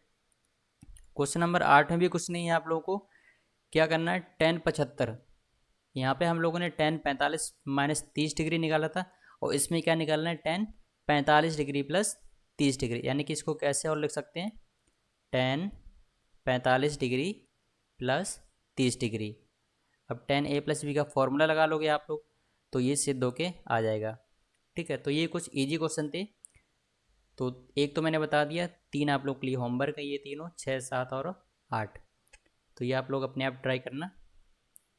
क्वेश्चन नंबर 8 में भी कुछ नहीं है, आप लोगों को क्या करना है, 10 75, यहाँ पे हम लोगों ने 10 45 माइनस 30 डिग्री निकाला था, और इसमें क्या निकालना है 10 45 डिग्री प्लस 30 डिग्री, यानी कि इसको कैसे और लिख सकते हैं, 10 45 डिग्री प्लस 30 डिग्री। अब 10a प्लस बी का फॉर्मूला लगा लोगे आप लोग, तो ये सिद्ध होके आ जाएगा, ठीक है। तो ये कुछ इजी क्वेश्चन थे। तो एक तो मैंने बता दिया, 3 आप लोग के लिए होमवर्क है, ये तीनों 6 7 और 8। तो ये आप लोग अपने आप ट्राई करना।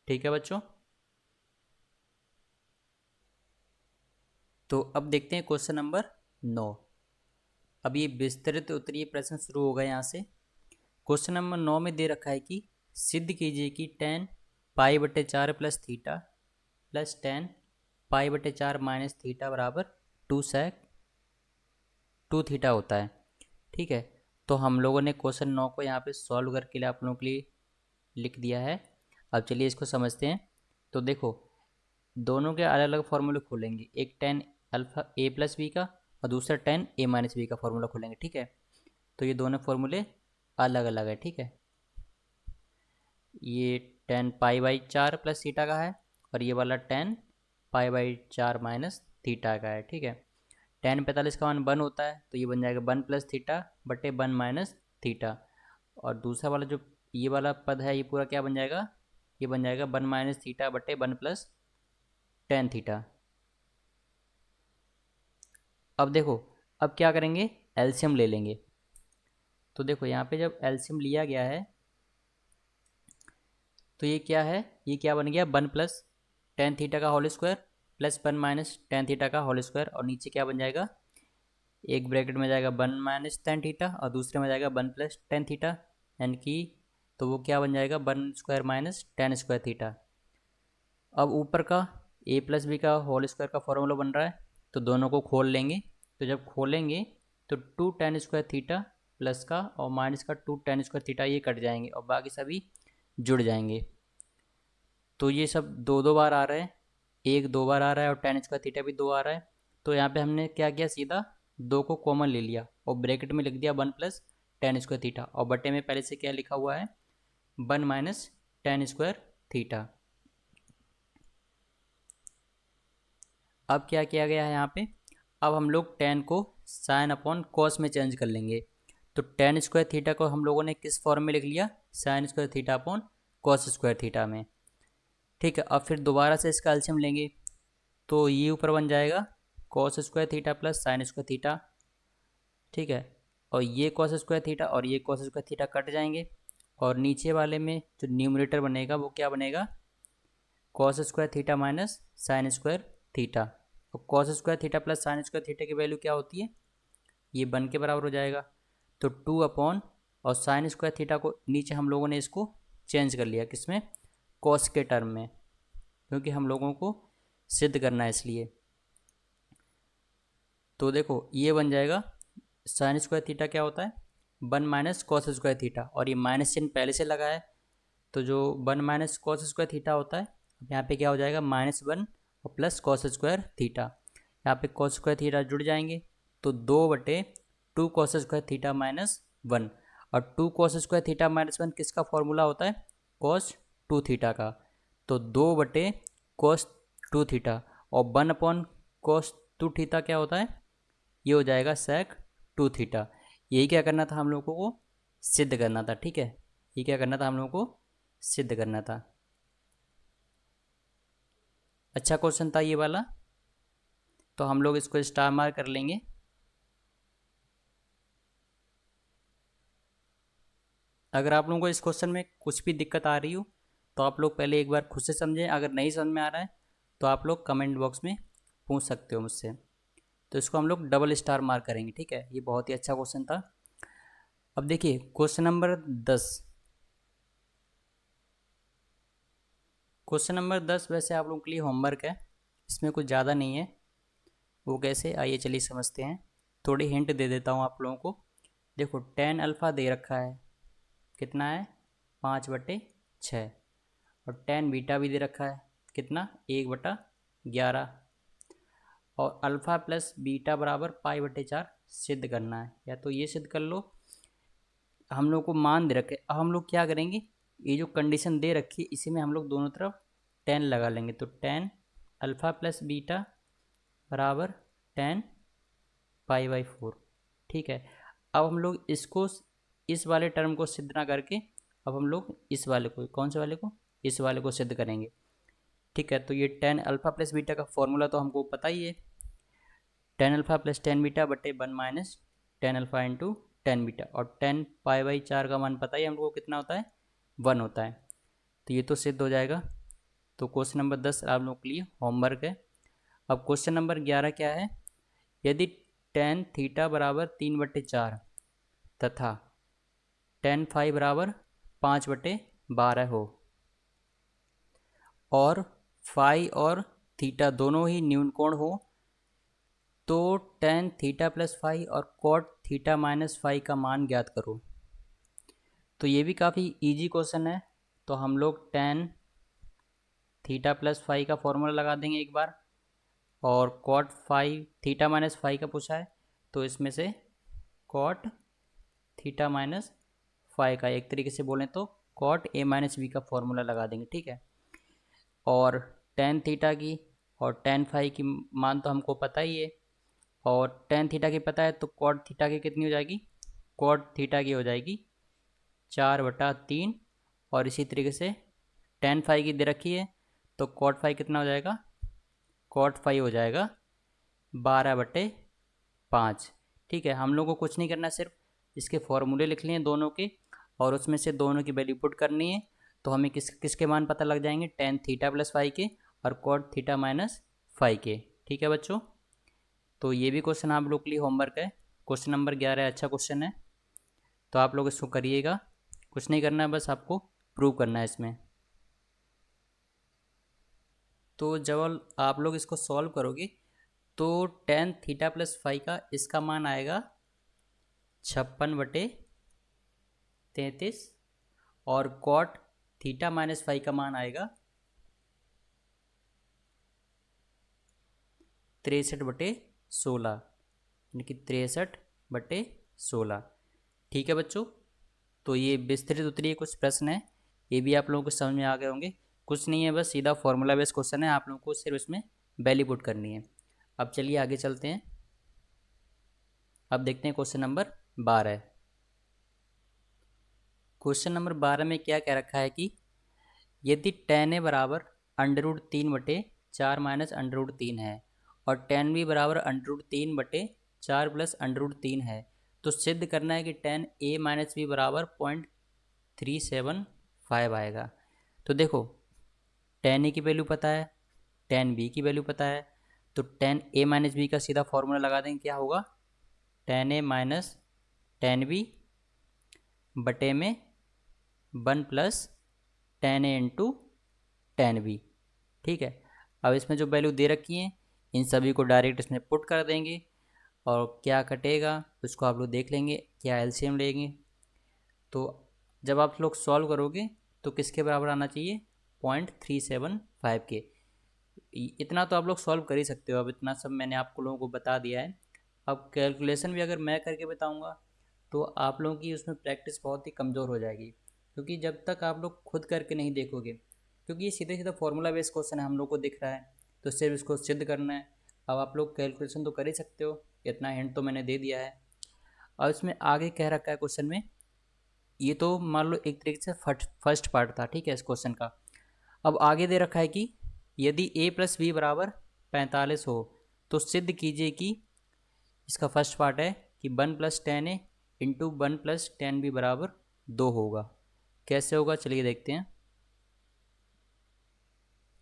ठीक है बच्चों। तो अब देखते हैं क्वेश्चन नंबर 9। अब ये विस्तृत उत्तरीय प्रश्न शुरू होगा यहाँ से। क्वेश्चन नंबर 9 में दे रखा है कि सिद्ध कीजिए कि tan पाई बटे 4 प्लस थीटा प्लस tan पाई बटे 4 माइनस थीटा बराबर 2 sec 2 थीटा होता है। ठीक है, तो हम लोगों ने क्वेश्चन 9 को यहाँ पे सॉल्व करके लिए आप लोगों के लिए लिख दिया है। अब चलिए इसको समझते हैं। तो देखो, दोनों के अलग अलग फार्मूले खोलेंगे, एक tan alpha a plus B का और दूसरा tan a माइनस बी का फार्मूला खोलेंगे। ठीक है, तो ये दोनों फार्मूले अलग अलग है। ठीक है, ये tan pi by 4 plus theta का है और ये वाला tan pi by 4 minus theta का है। ठीक है, tan 45 का मान 1 होता है, तो ये बन जाएगा 1 प्लस थीटा बटे 1 माइनस थीटा। और दूसरा वाला जो ये वाला पद है, ये पूरा क्या बन जाएगा, ये बन जाएगा 1 माइनस थीटा बटे 1 प्लस tan थीटा। अब देखो, अब क्या करेंगे, एलसीएम ले लेंगे। तो देखो यहाँ पे जब एलसीएम लिया गया है तो ये क्या है, ये क्या बन गया, 1 प्लस टेन थीटा का whole square plus 1 minus tan theta का होल स्क्वायर, और नीचे क्या बन जाएगा, एक ब्रैकेट में जाएगा 1 माइनस टेन थीटा और दूसरे में जाएगा 1 प्लस टेन थीटा, यानी कि तो वो क्या बन जाएगा, 1 square minus ten square theta. अब ऊपर का a प्लस बी का होल स्क्वायर का फॉर्मूला बन रहा है, तो दोनों को खोल लेंगे। तो जब खोलेंगे तो 2 टेन स्क्वायर थीटा प्लस का और माइनस का 2 टेन स्क्वायर थीटा ये कट जाएंगे और बाकी सभी जुड़ जाएंगे। तो ये सब दो दो बार आ रहा है, एक दो बार आ रहा है और टेन स्क्वायर थीटा भी दो आ रहा है। तो यहाँ पे हमने क्या किया, सीधा दो को कॉमन ले लिया और ब्रैकेट में लिख दिया 1 प्लस टेन स्क्वायर थीटा, और बटे में पहले से क्या लिखा हुआ है, 1 माइनस टेन स्क्वायर थीटा। अब क्या किया गया है यहाँ पे, अब हम लोग टेन को साइन अपॉन कॉस में चेंज कर लेंगे। तो टेन स्क्वायर थीटा को हम लोगों ने किस फॉर्म में लिख लिया, sign square theta upon cos square theta में। ठीक है, अब फिर दोबारा से इसका एलसीएम लेंगे, तो ये ऊपर बन जाएगा cos square theta plus sine square theta. ठीक है, और ये कॉस स्क्वायर थीटा और ये कॉस स्क्वायर थीटा कट जाएंगे, और नीचे वाले में जो न्यूमरेटर बनेगा वो क्या बनेगा, cos square theta minus sine square theta. और cos square theta plus sine square theta की वैल्यू क्या होती है, ये 1 के बराबर हो जाएगा। तो 2 अपॉन और साइन स्क्वायर थीटा को नीचे हम लोगों ने इसको चेंज कर लिया किसमें, कॉस के टर्म में, क्योंकि हम लोगों को सिद्ध करना है इसलिए। तो देखो ये बन जाएगा, साइन स्क्वायर थीटा क्या होता है, 1 माइनस कॉस स्क्वायर थीटा, और ये माइनस चिन्ह पहले से लगा है, तो जो 1 माइनस कॉस स्क्वायर थीटा होता है, अब यहाँ पे क्या हो जाएगा, -1 और प्लस कॉस स्क्वायर थीटा। यहाँ पे कॉस स्क्वायर थीटा जुड़ जाएंगे, तो 2/2 कॉस स्क्वायर थीटा माइनस 1, और 2 कॉस स्क्वायर थीटा माइनस 1 किसका फॉर्मूला होता है, कॉस 2 थीटा का। तो 2/cos 2 थीटा और 1 अपॉन कॉस 2 थीटा क्या होता है, ये हो जाएगा sec 2 थीटा। यही क्या करना था हम लोगों को, सिद्ध करना था। ठीक है, ये क्या करना था हम लोगों को, सिद्ध करना था। अच्छा क्वेश्चन था ये वाला, तो हम लोग इसको स्टार मार्क कर लेंगे। अगर आप लोगों को इस क्वेश्चन में कुछ भी दिक्कत आ रही हो तो आप लोग पहले एक बार खुद से समझें, अगर नहीं समझ में आ रहा है तो आप लोग कमेंट बॉक्स में पूछ सकते हो मुझसे। तो इसको हम लोग डबल स्टार मार्क करेंगे। ठीक है, ये बहुत ही अच्छा क्वेश्चन था। अब देखिए क्वेश्चन नंबर 10। क्वेश्चन नंबर 10 वैसे आप लोगों के लिए होमवर्क है, इसमें कुछ ज़्यादा नहीं है। वो कैसे, आइए चलिए समझते हैं। थोड़ी हिंट दे देता हूँ आप लोगों को। देखो tan अल्फ़ा दे रखा है, कितना है, 5/6, और tan बीटा भी दे रखा है, कितना, 1/11, और अल्फ़ा प्लस बीटा बराबर पाई/4 सिद्ध करना है। या तो ये सिद्ध कर लो, हम लोग को मान दे रखे। अब हम लोग क्या करेंगे, ये जो कंडीशन दे रखी है इसी में हम लोग दोनों तरफ tan लगा लेंगे। तो tan अल्फ़ा प्लस बीटा बराबर tan पाई/4। ठीक है, अब हम लोग इसको, इस वाले टर्म को सिद्ध ना करके अब हम लोग इस वाले को, कौन से वाले को, इस वाले को सिद्ध करेंगे। ठीक है, तो ये tan अल्फ़ा प्लस बीटा का फॉर्मूला तो हमको पता ही है, tan alpha plus tan beta बटे 1 minus tan alpha into tan beta, और tan पाई/4 का मान पता ही हमको कितना होता है, 1 होता है। तो ये तो सिद्ध हो जाएगा। तो क्वेश्चन नंबर 10 आप लोगों के लिए होमवर्क है। अब क्वेश्चन नंबर 11 क्या है, यदि टेन थीटा बराबर 3/4 तथा टेन फाई बराबर 5/12 हो और फाई और थीटा दोनों ही न्यून कोण हो, तो टेन थीटा प्लस फाई और कॉट थीटा माइनस फाई का मान ज्ञात करो। तो ये भी काफ़ी इजी क्वेश्चन है। तो हम लोग टेन थीटा प्लस फाई का फॉर्मूला लगा देंगे एक बार, और cot phi theta minus phi का पूछा है तो इसमें से कॉट थीटा माइनस फाई का, एक तरीके से बोलें तो कॉट ए माइनस बी का फॉर्मूला लगा देंगे, ठीक है। और टेन थीटा की और टेन फाई की मान तो हमको पता ही है, और टेन थीटा की पता है तो कॉट थीटा की कितनी हो जाएगी, कॉट थीटा की हो जाएगी 4/3। और इसी तरीके से टेन फाई की दे रखी है तो कॉट फाई कितना हो जाएगा, कॉट फाई हो जाएगा 12/5। ठीक है, हम लोगों को कुछ नहीं करना, सिर्फ इसके फॉर्मूले लिख लिए दोनों के और उसमें से दोनों की वैल्यू पुट करनी है। तो हमें किसके मान पता लग जाएंगे, टेन थीटा प्लस फाई के और कॉट थीटा माइनस फाई के। ठीक है बच्चों, तो ये भी क्वेश्चन आप लोग के लिए होमवर्क है। क्वेश्चन नंबर 11 अच्छा क्वेश्चन है, तो आप लोग इसको करिएगा। कुछ नहीं करना है, बस आपको प्रूव करना है इसमें। तो जब आप लोग इसको सॉल्व करोगे तो टेन थीटा प्लस फाई का इसका मान आएगा 56/33 और कॉट थीटा माइनस फाई का मान आएगा 63/16, यानी कि 63/16। ठीक है बच्चों, तो ये विस्तृत उत्तरीय कुछ प्रश्न है, ये भी आप लोगों को समझ में आ गए होंगे। कुछ नहीं है, बस सीधा फॉर्मूला बेस्ड क्वेश्चन है, आप लोगों को सिर्फ इसमें वैल्यू पुट करनी है। अब चलिए आगे चलते हैं। अब देखते हैं क्वेश्चन नंबर 12। क्वेश्चन नंबर 12 में क्या कह रखा है कि यदि टेन ए बराबर √3/4 माइनस √3 है और टेन बी बराबर √3/4 प्लस √3 है, तो सिद्ध करना है कि टेन ए माइनस बी बराबर 0.375 आएगा। तो देखो, टेन ए की वैल्यू पता है, टेन बी की वैल्यू पता है, तो टेन ए माइनस बी का सीधा फॉर्मूला लगा देंगे, क्या होगा, टेन ए माइनस टेन बी बटे में 1 plus tan A into tan B. ठीक है, अब इसमें जो वैल्यू दे रखी है इन सभी को डायरेक्ट इसमें पुट कर देंगे और क्या कटेगा उसको आप लोग देख लेंगे, क्या एलसीएम लेंगे। तो जब आप लोग सॉल्व करोगे तो किसके बराबर आना चाहिए, 0.375 के। इतना तो आप लोग सॉल्व कर ही सकते हो, अब इतना सब मैंने आपको लोगों को बता दिया है। अब कैलकुलेशन भी अगर मैं करके बताऊंगा तो आप लोगों की उसमें प्रैक्टिस बहुत ही कमज़ोर हो जाएगी, क्योंकि जब तक आप लोग खुद करके नहीं देखोगे, क्योंकि ये सीधे सीधा फॉर्मूला बेस्ड क्वेश्चन है, हम लोग को दिख रहा है तो सिर्फ इसको सिद्ध करना है। अब आप लोग कैलकुलेशन तो कर ही सकते हो, इतना हिंट तो मैंने दे दिया है। और इसमें आगे कह रखा है क्वेश्चन में, ये तो मान लो एक तरीके से फर्स्ट पार्ट था, ठीक है, इस क्वेश्चन का। अब आगे दे रखा है कि यदि a प्लस बी बराबर 45 हो तो सिद्ध कीजिए कि, इसका फर्स्ट पार्ट है कि 1 plus tan A into 1 plus tan B बराबर 2 होगा। कैसे होगा चलिए देखते हैं।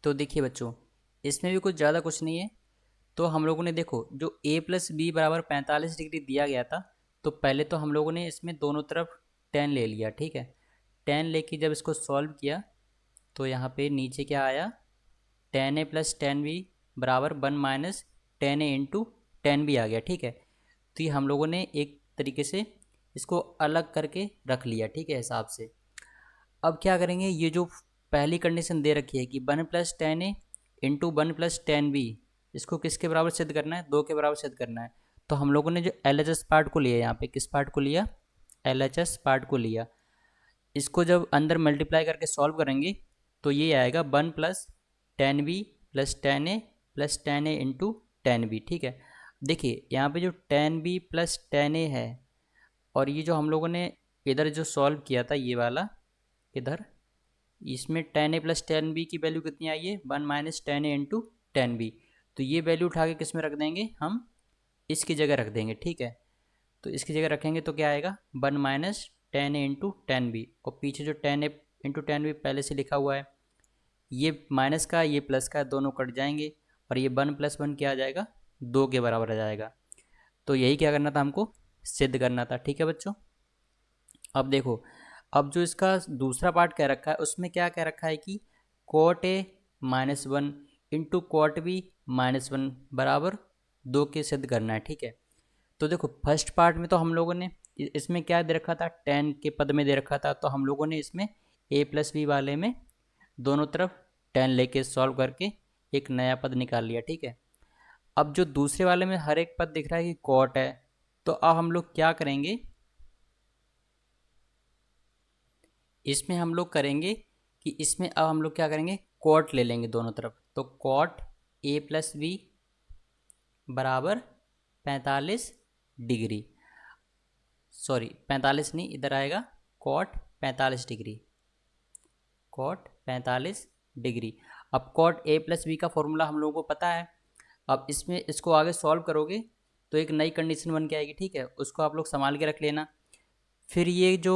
तो देखिए बच्चों, इसमें भी कुछ ज़्यादा कुछ नहीं है। तो हम लोगों ने देखो, जो a प्लस बी बराबर 45 डिग्री दिया गया था, तो पहले तो हम लोगों ने इसमें दोनों तरफ टेन ले लिया, ठीक है। टेन लेके जब इसको सॉल्व किया तो यहाँ पे नीचे क्या आया, ten A plus tan B बराबर 1 minus ten A into tan B आ गया, ठीक है। तो ये हम लोगों ने एक तरीके से इसको अलग करके रख लिया, ठीक है, हिसाब से। अब क्या करेंगे, ये जो पहली कंडीशन दे रखी है कि 1 plus tan A into 1 plus tan B, इसको किसके बराबर सिद्ध करना है, 2 के बराबर सिद्ध करना है। तो हम लोगों ने जो एल एच एस पार्ट को लिया, यहाँ पे किस पार्ट को लिया, एल एच एस पार्ट को लिया। इसको जब अंदर मल्टीप्लाई करके सॉल्व करेंगे तो ये आएगा 1 plus tan B plus tan A plus tan A into tan B, ठीक है। देखिए यहाँ पे जो tan B plus tan A है, और ये जो हम लोगों ने इधर जो सॉल्व किया था ये वाला, इधर इसमें ten A plus tan B की वैल्यू कितनी आई है, 1 minus ten A into tan B. तो ये वैल्यू उठा के किस में रख देंगे, हम इसकी जगह रख देंगे, ठीक है। तो इसकी जगह रखेंगे तो क्या आएगा, 1 minus ten A into tan B, और पीछे जो ten A into tan B पहले से लिखा हुआ है, ये माइनस का ये प्लस का दोनों कट जाएंगे और ये 1 + 1 क्या आ जाएगा, 2 के बराबर आ जाएगा। तो यही क्या करना था हमको, सिद्ध करना था। ठीक है बच्चों। अब देखो, अब जो इसका दूसरा पार्ट कह रखा है उसमें क्या कह रखा है कि cot A -1 into cot B -1 बराबर 2 के सिद्ध करना है। ठीक है। तो देखो फर्स्ट पार्ट में तो हम लोगों ने इसमें क्या दे रखा था, 10 के पद में दे रखा था, तो हम लोगों ने इसमें a+b वाले में दोनों तरफ 10 लेके सॉल्व करके एक नया पद निकाल लिया। ठीक है। अब जो दूसरे वाले में हर एक पद दिख रहा है कि कॉट है, तो अब हम लोग क्या करेंगे, इसमें हम लोग करेंगे कि इसमें अब हम लोग क्या करेंगे, कॉट ले लेंगे दोनों तरफ। तो कॉट a+b बराबर 45 डिग्री, सॉरी 45 नहीं, इधर आएगा कॉट 45 डिग्री, कॉट 45 डिग्री। अब कॉट a+b का फॉर्मूला हम लोगों को पता है। अब इसमें इसको आगे सॉल्व करोगे तो एक नई कंडीशन बन के आएगी। ठीक है, उसको आप लोग संभाल के रख लेना। फिर ये जो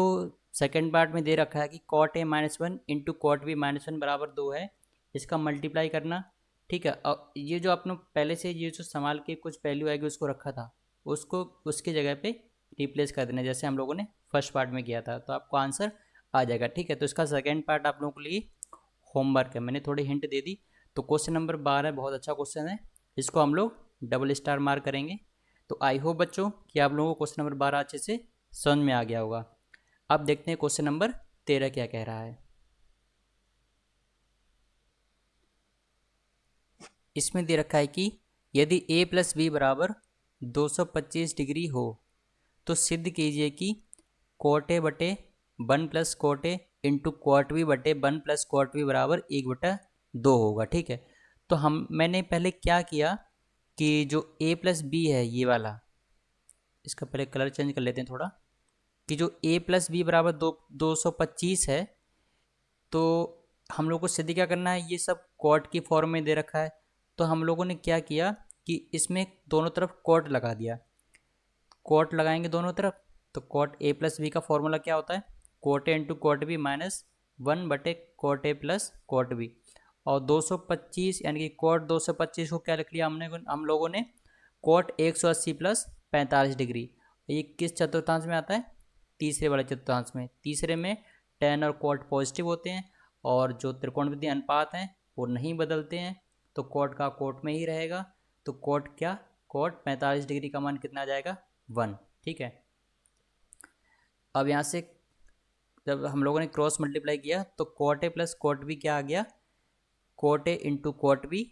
सेकंड पार्ट में दे रखा है कि cot a-1 into cot b-1 बराबर 2 है, इसका मल्टीप्लाई करना। ठीक है। अब ये जो आपने पहले से ये जो संभाल के कुछ वैल्यू आएगी उसको रखा था, उसको उसकी जगह पे रिप्लेस कर देना जैसे हम लोगों ने फर्स्ट पार्ट में किया था, तो आपको आंसर आ जाएगा। ठीक है। तो इसका सेकेंड पार्ट आप लोगों के लिए होमवर्क है, मैंने थोड़ी हिंट दे दी। तो क्वेश्चन नंबर 12 बहुत अच्छा क्वेश्चन है, इसको हम लोग डबल स्टार मार्क करेंगे। तो आई होप बच्चों कि आप लोगों को क्वेश्चन नंबर 12 अच्छे से समझ में आ गया होगा। अब देखते हैं क्वेश्चन नंबर 13 क्या कह रहा है। इसमें दे रखा है कि यदि a+b बराबर 225 डिग्री हो तो सिद्ध कीजिए कि कॉट ए बटे 1 + cot A into cot B बटे 1 + कॉट बी बराबर 1/2 होगा। ठीक है। तो मैंने पहले क्या किया कि जो a+b है ये वाला, इसका पहले कलर चेंज कर लेते हैं थोड़ा, कि जो a+b बराबर 225 है, तो हम लोग को सिद्ध क्या करना है, ये सब कॉट की फॉर्म में दे रखा है। तो हम लोगों ने क्या किया कि इसमें दोनों तरफ कॉट लगा दिया। कॉट लगाएंगे दोनों तरफ, तो कॉट a+b का फॉर्मूला क्या होता है, cot A into cot B -1 बटे cot A plus cot B. और 225 यानी कि कॉट 225 को क्या लिख लिया हम लोगों ने, कॉट 180 + 45 डिग्री। ये किस चतुर्थांश में आता है, तीसरे वाले चतुर्थांश में। तीसरे में tan और कॉट पॉजिटिव होते हैं और जो त्रिकोणमितीय अनुपात हैं वो नहीं बदलते हैं, तो कॉट का कॉट में ही रहेगा। तो कॉट क्या, कॉट 45 डिग्री का मान कितना आ जाएगा, 1। ठीक है। अब यहाँ से जब हम लोगों ने क्रॉस मल्टीप्लाई किया तो cot A plus cot B क्या आ गया, cot A into cot B,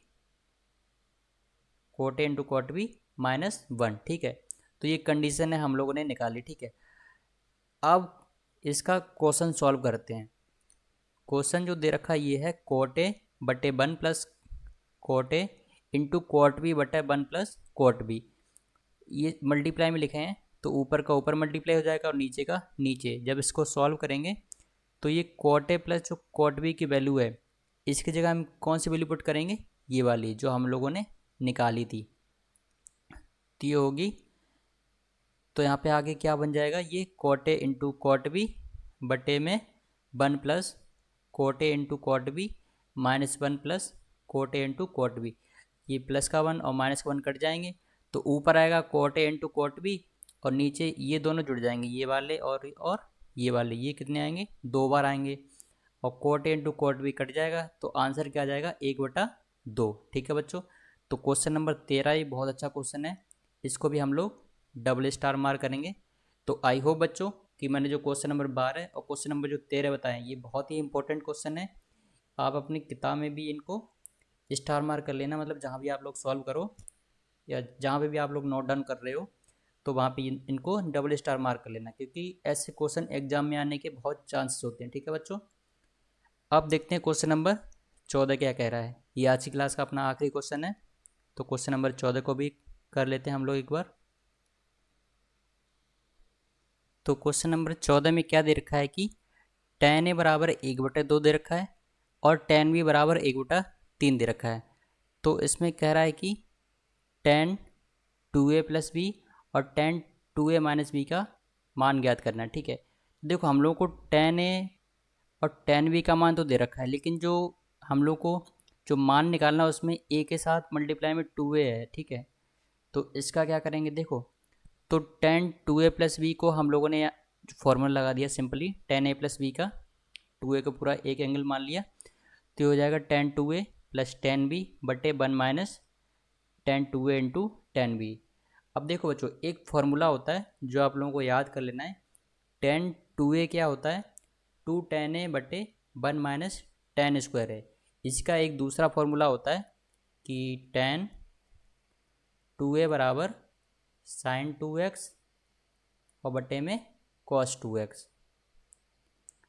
cot A into cot B -1। ठीक है। तो ये कंडीशन है हम लोगों ने निकाली। ठीक है। अब इसका क्वेश्चन सॉल्व करते हैं। क्वेश्चन जो दे रखा ये है, कॉट ए बटे 1 + cot A into cot B बटे 1 + कॉट बी। ये मल्टीप्लाई में लिखे हैं तो ऊपर का ऊपर मल्टीप्लाई हो जाएगा और नीचे का नीचे। जब इसको सॉल्व करेंगे तो ये कॉट ए प्लस जो कॉट बी की वैल्यू है, इसकी जगह हम कौन सी वैल्यू पुट करेंगे, ये वाली जो हम लोगों ने निकाली थी, तो ये होगी। तो यहाँ पे आगे क्या बन जाएगा, ये cot A into cot B बटे में 1 + cot A into cot B -1 + cot A into cot B. ये प्लस का 1 और माइनस का 1 कट जाएंगे, तो ऊपर आएगा cot A into cot B और नीचे ये दोनों जुड़ जाएंगे, ये वाले और ये वाले, ये कितने आएंगे, 2 बार आएंगे। और cot A into cot B कट जाएगा, तो आंसर क्या आ जाएगा, 1/2। ठीक है बच्चों। तो क्वेश्चन नंबर 13 ये बहुत अच्छा क्वेश्चन है, इसको भी हम लोग डबल स्टार मार्क करेंगे। तो आई होप बच्चों कि मैंने जो क्वेश्चन नंबर 12 और क्वेश्चन नंबर जो 13 बताए ये बहुत ही इंपॉर्टेंट क्वेश्चन है। आप अपनी किताब में भी इनको स्टार मार्क कर लेना, मतलब जहाँ भी आप लोग सॉल्व करो या जहाँ पे भी आप लोग नोट डाउन कर रहे हो तो वहाँ पे इनको डबल स्टार मार्क कर लेना, क्योंकि ऐसे क्वेश्चन एग्जाम में आने के बहुत चांसेस होते हैं। ठीक है बच्चों। अब देखते हैं क्वेश्चन नंबर 14 क्या कह रहा है। ये आज की क्लास का अपना आखिरी क्वेश्चन है, तो क्वेश्चन नंबर 14 को भी कर लेते हैं हम लोग एक बार। तो क्वेश्चन नंबर 14 में क्या दे रखा है कि tan a बराबर 1/2 दे रखा है और tan b बराबर 1/3 दे रखा है। तो इसमें कह रहा है कि tan 2a + b और tan 2a - b का मान ज्ञात करना है। ठीक है। देखो हम लोगों को tan a और tan b का मान तो दे रखा है, लेकिन जो हम लोग को जो मान निकालना है उसमें a के साथ मल्टीप्लाई में 2a है, ठीक है। तो इसका क्या करेंगे, देखो, तो टेन 2a प्लस बी को हम लोगों ने फॉर्मूला लगा दिया simply, ten A plus B का, 2a को पूरा एक एंगल मान लिया, तो ये हो जाएगा ten 2a plus tan B बटे 1 minus tan 2a into tan B. अब देखो बच्चों, एक फॉर्मूला होता है जो आप लोगों को याद कर लेना है, टेन 2a क्या होता है, 2 tan a बटे 1 माइनस टेन स्क्वायर है। इसका एक दूसरा फॉर्मूला होता है कि टेन 2a बराबर साइन 2x और बटे में कॉस 2x।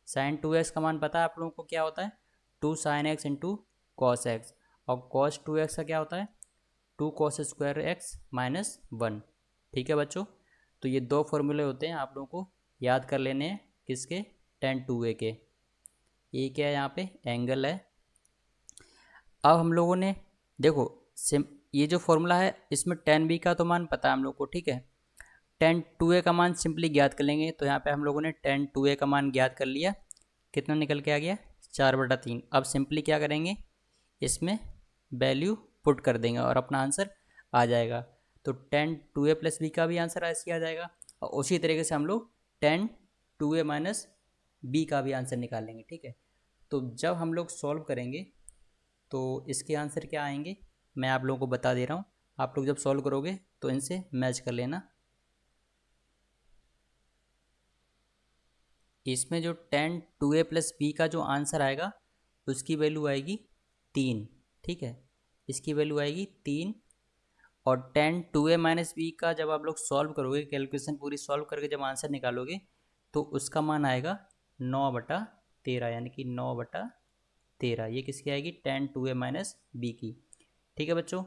साइन 2x का मान पता है आप लोगों को क्या होता है, 2 sine x into cos x, और कॉस 2x का क्या होता है, 2 कॉस स्क्वायर एक्स माइनस 1। ठीक है बच्चों, तो ये दो फॉर्मूले होते हैं, आप लोगों को याद कर लेने हैं, किसके, टेन 2a के। ये क्या है, यहाँ पे एंगल है। अब हम लोगों ने देखो ये जो फॉर्मूला है इसमें टेन बी का तो मान पता है हम लोग को, ठीक है। टेन 2a का मान सिंपली ज्ञात कर लेंगे, तो यहाँ पे हम लोगों ने टेन 2a का मान ज्ञात कर लिया, कितना निकल के आ गया, 4/3। अब सिंपली क्या करेंगे, इसमें वैल्यू पुट कर देंगे और अपना आंसर आ जाएगा। तो टेन 2a प्लस बी का भी आंसर ऐसे आ जाएगा, और उसी तरीके से हम लोग टेन 2a माइनस बी का भी आंसर निकालेंगे, ठीक है। तो जब हम लोग सॉल्व करेंगे तो इसके आंसर क्या आएंगे, मैं आप लोगों को बता दे रहा हूँ, आप लोग जब सॉल्व करोगे तो इनसे मैच कर लेना। इसमें जो टेन 2a प्लस बी का जो आंसर आएगा उसकी वैल्यू आएगी 3, ठीक है, इसकी वैल्यू आएगी 3। और टेन 2a माइनस बी का जब आप लोग सॉल्व करोगे, कैलकुलेशन पूरी सॉल्व करके जब आंसर निकालोगे तो उसका मान आएगा 9/13, यानी कि 9/13। ये किसकी आएगी, टेन 2a माइनस बी की। ठीक है बच्चों,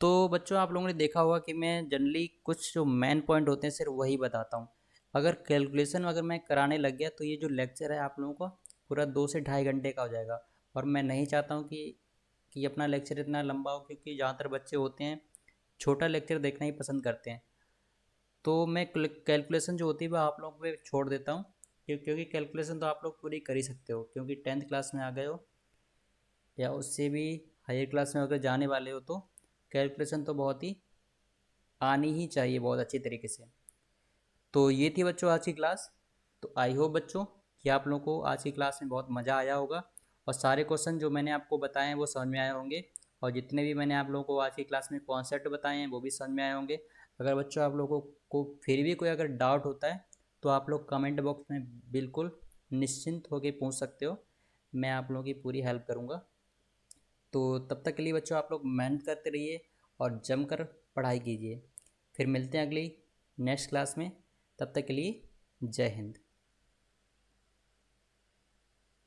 तो बच्चों आप लोगों ने देखा होगा कि मैं जनरली कुछ जो मेन पॉइंट होते हैं सिर्फ वही बताता हूँ। अगर कैलकुलेशन अगर मैं कराने लग गया तो ये जो लेक्चर है आप लोगों का पूरा 2 से ढाई घंटे का हो जाएगा, और मैं नहीं चाहता हूँ कि अपना लेक्चर इतना लंबा हो, क्योंकि ज़्यादातर बच्चे होते हैं छोटा लेक्चर देखना ही पसंद करते हैं। तो मैं कैलकुलेशन जो होती है वह आप लोगों पे छोड़ देता हूँ, क्योंकि कैलकुलेशन तो आप लोग पूरी कर ही सकते हो, क्योंकि 10th क्लास में आ गए हो या उससे भी हायर क्लास में अगर जाने वाले हो तो कैलकुलेशन तो बहुत ही आनी ही चाहिए बहुत अच्छी तरीके से। तो ये थी बच्चों आज की क्लास। तो आई होप बच्चों कि आप लोगों को आज की क्लास में बहुत मज़ा आया होगा, और सारे क्वेश्चन जो मैंने आपको बताए हैं वो समझ में आए होंगे, और जितने भी मैंने आप लोगों को आज की क्लास में कॉन्सेप्ट बताए हैं वो भी समझ में आए होंगे। अगर बच्चों आप लोगों को फिर भी कोई अगर डाउट होता है तो आप लोग कमेंट बॉक्स में बिल्कुल निश्चिंत होकर पूछ सकते हो, मैं आप लोगों की पूरी हेल्प करूँगा। तो तब तक के लिए बच्चों आप लोग मेहनत करते रहिए और जमकर पढ़ाई कीजिए। फिर मिलते हैं अगली नेक्स्ट क्लास में, तब तक के लिए जय हिंद।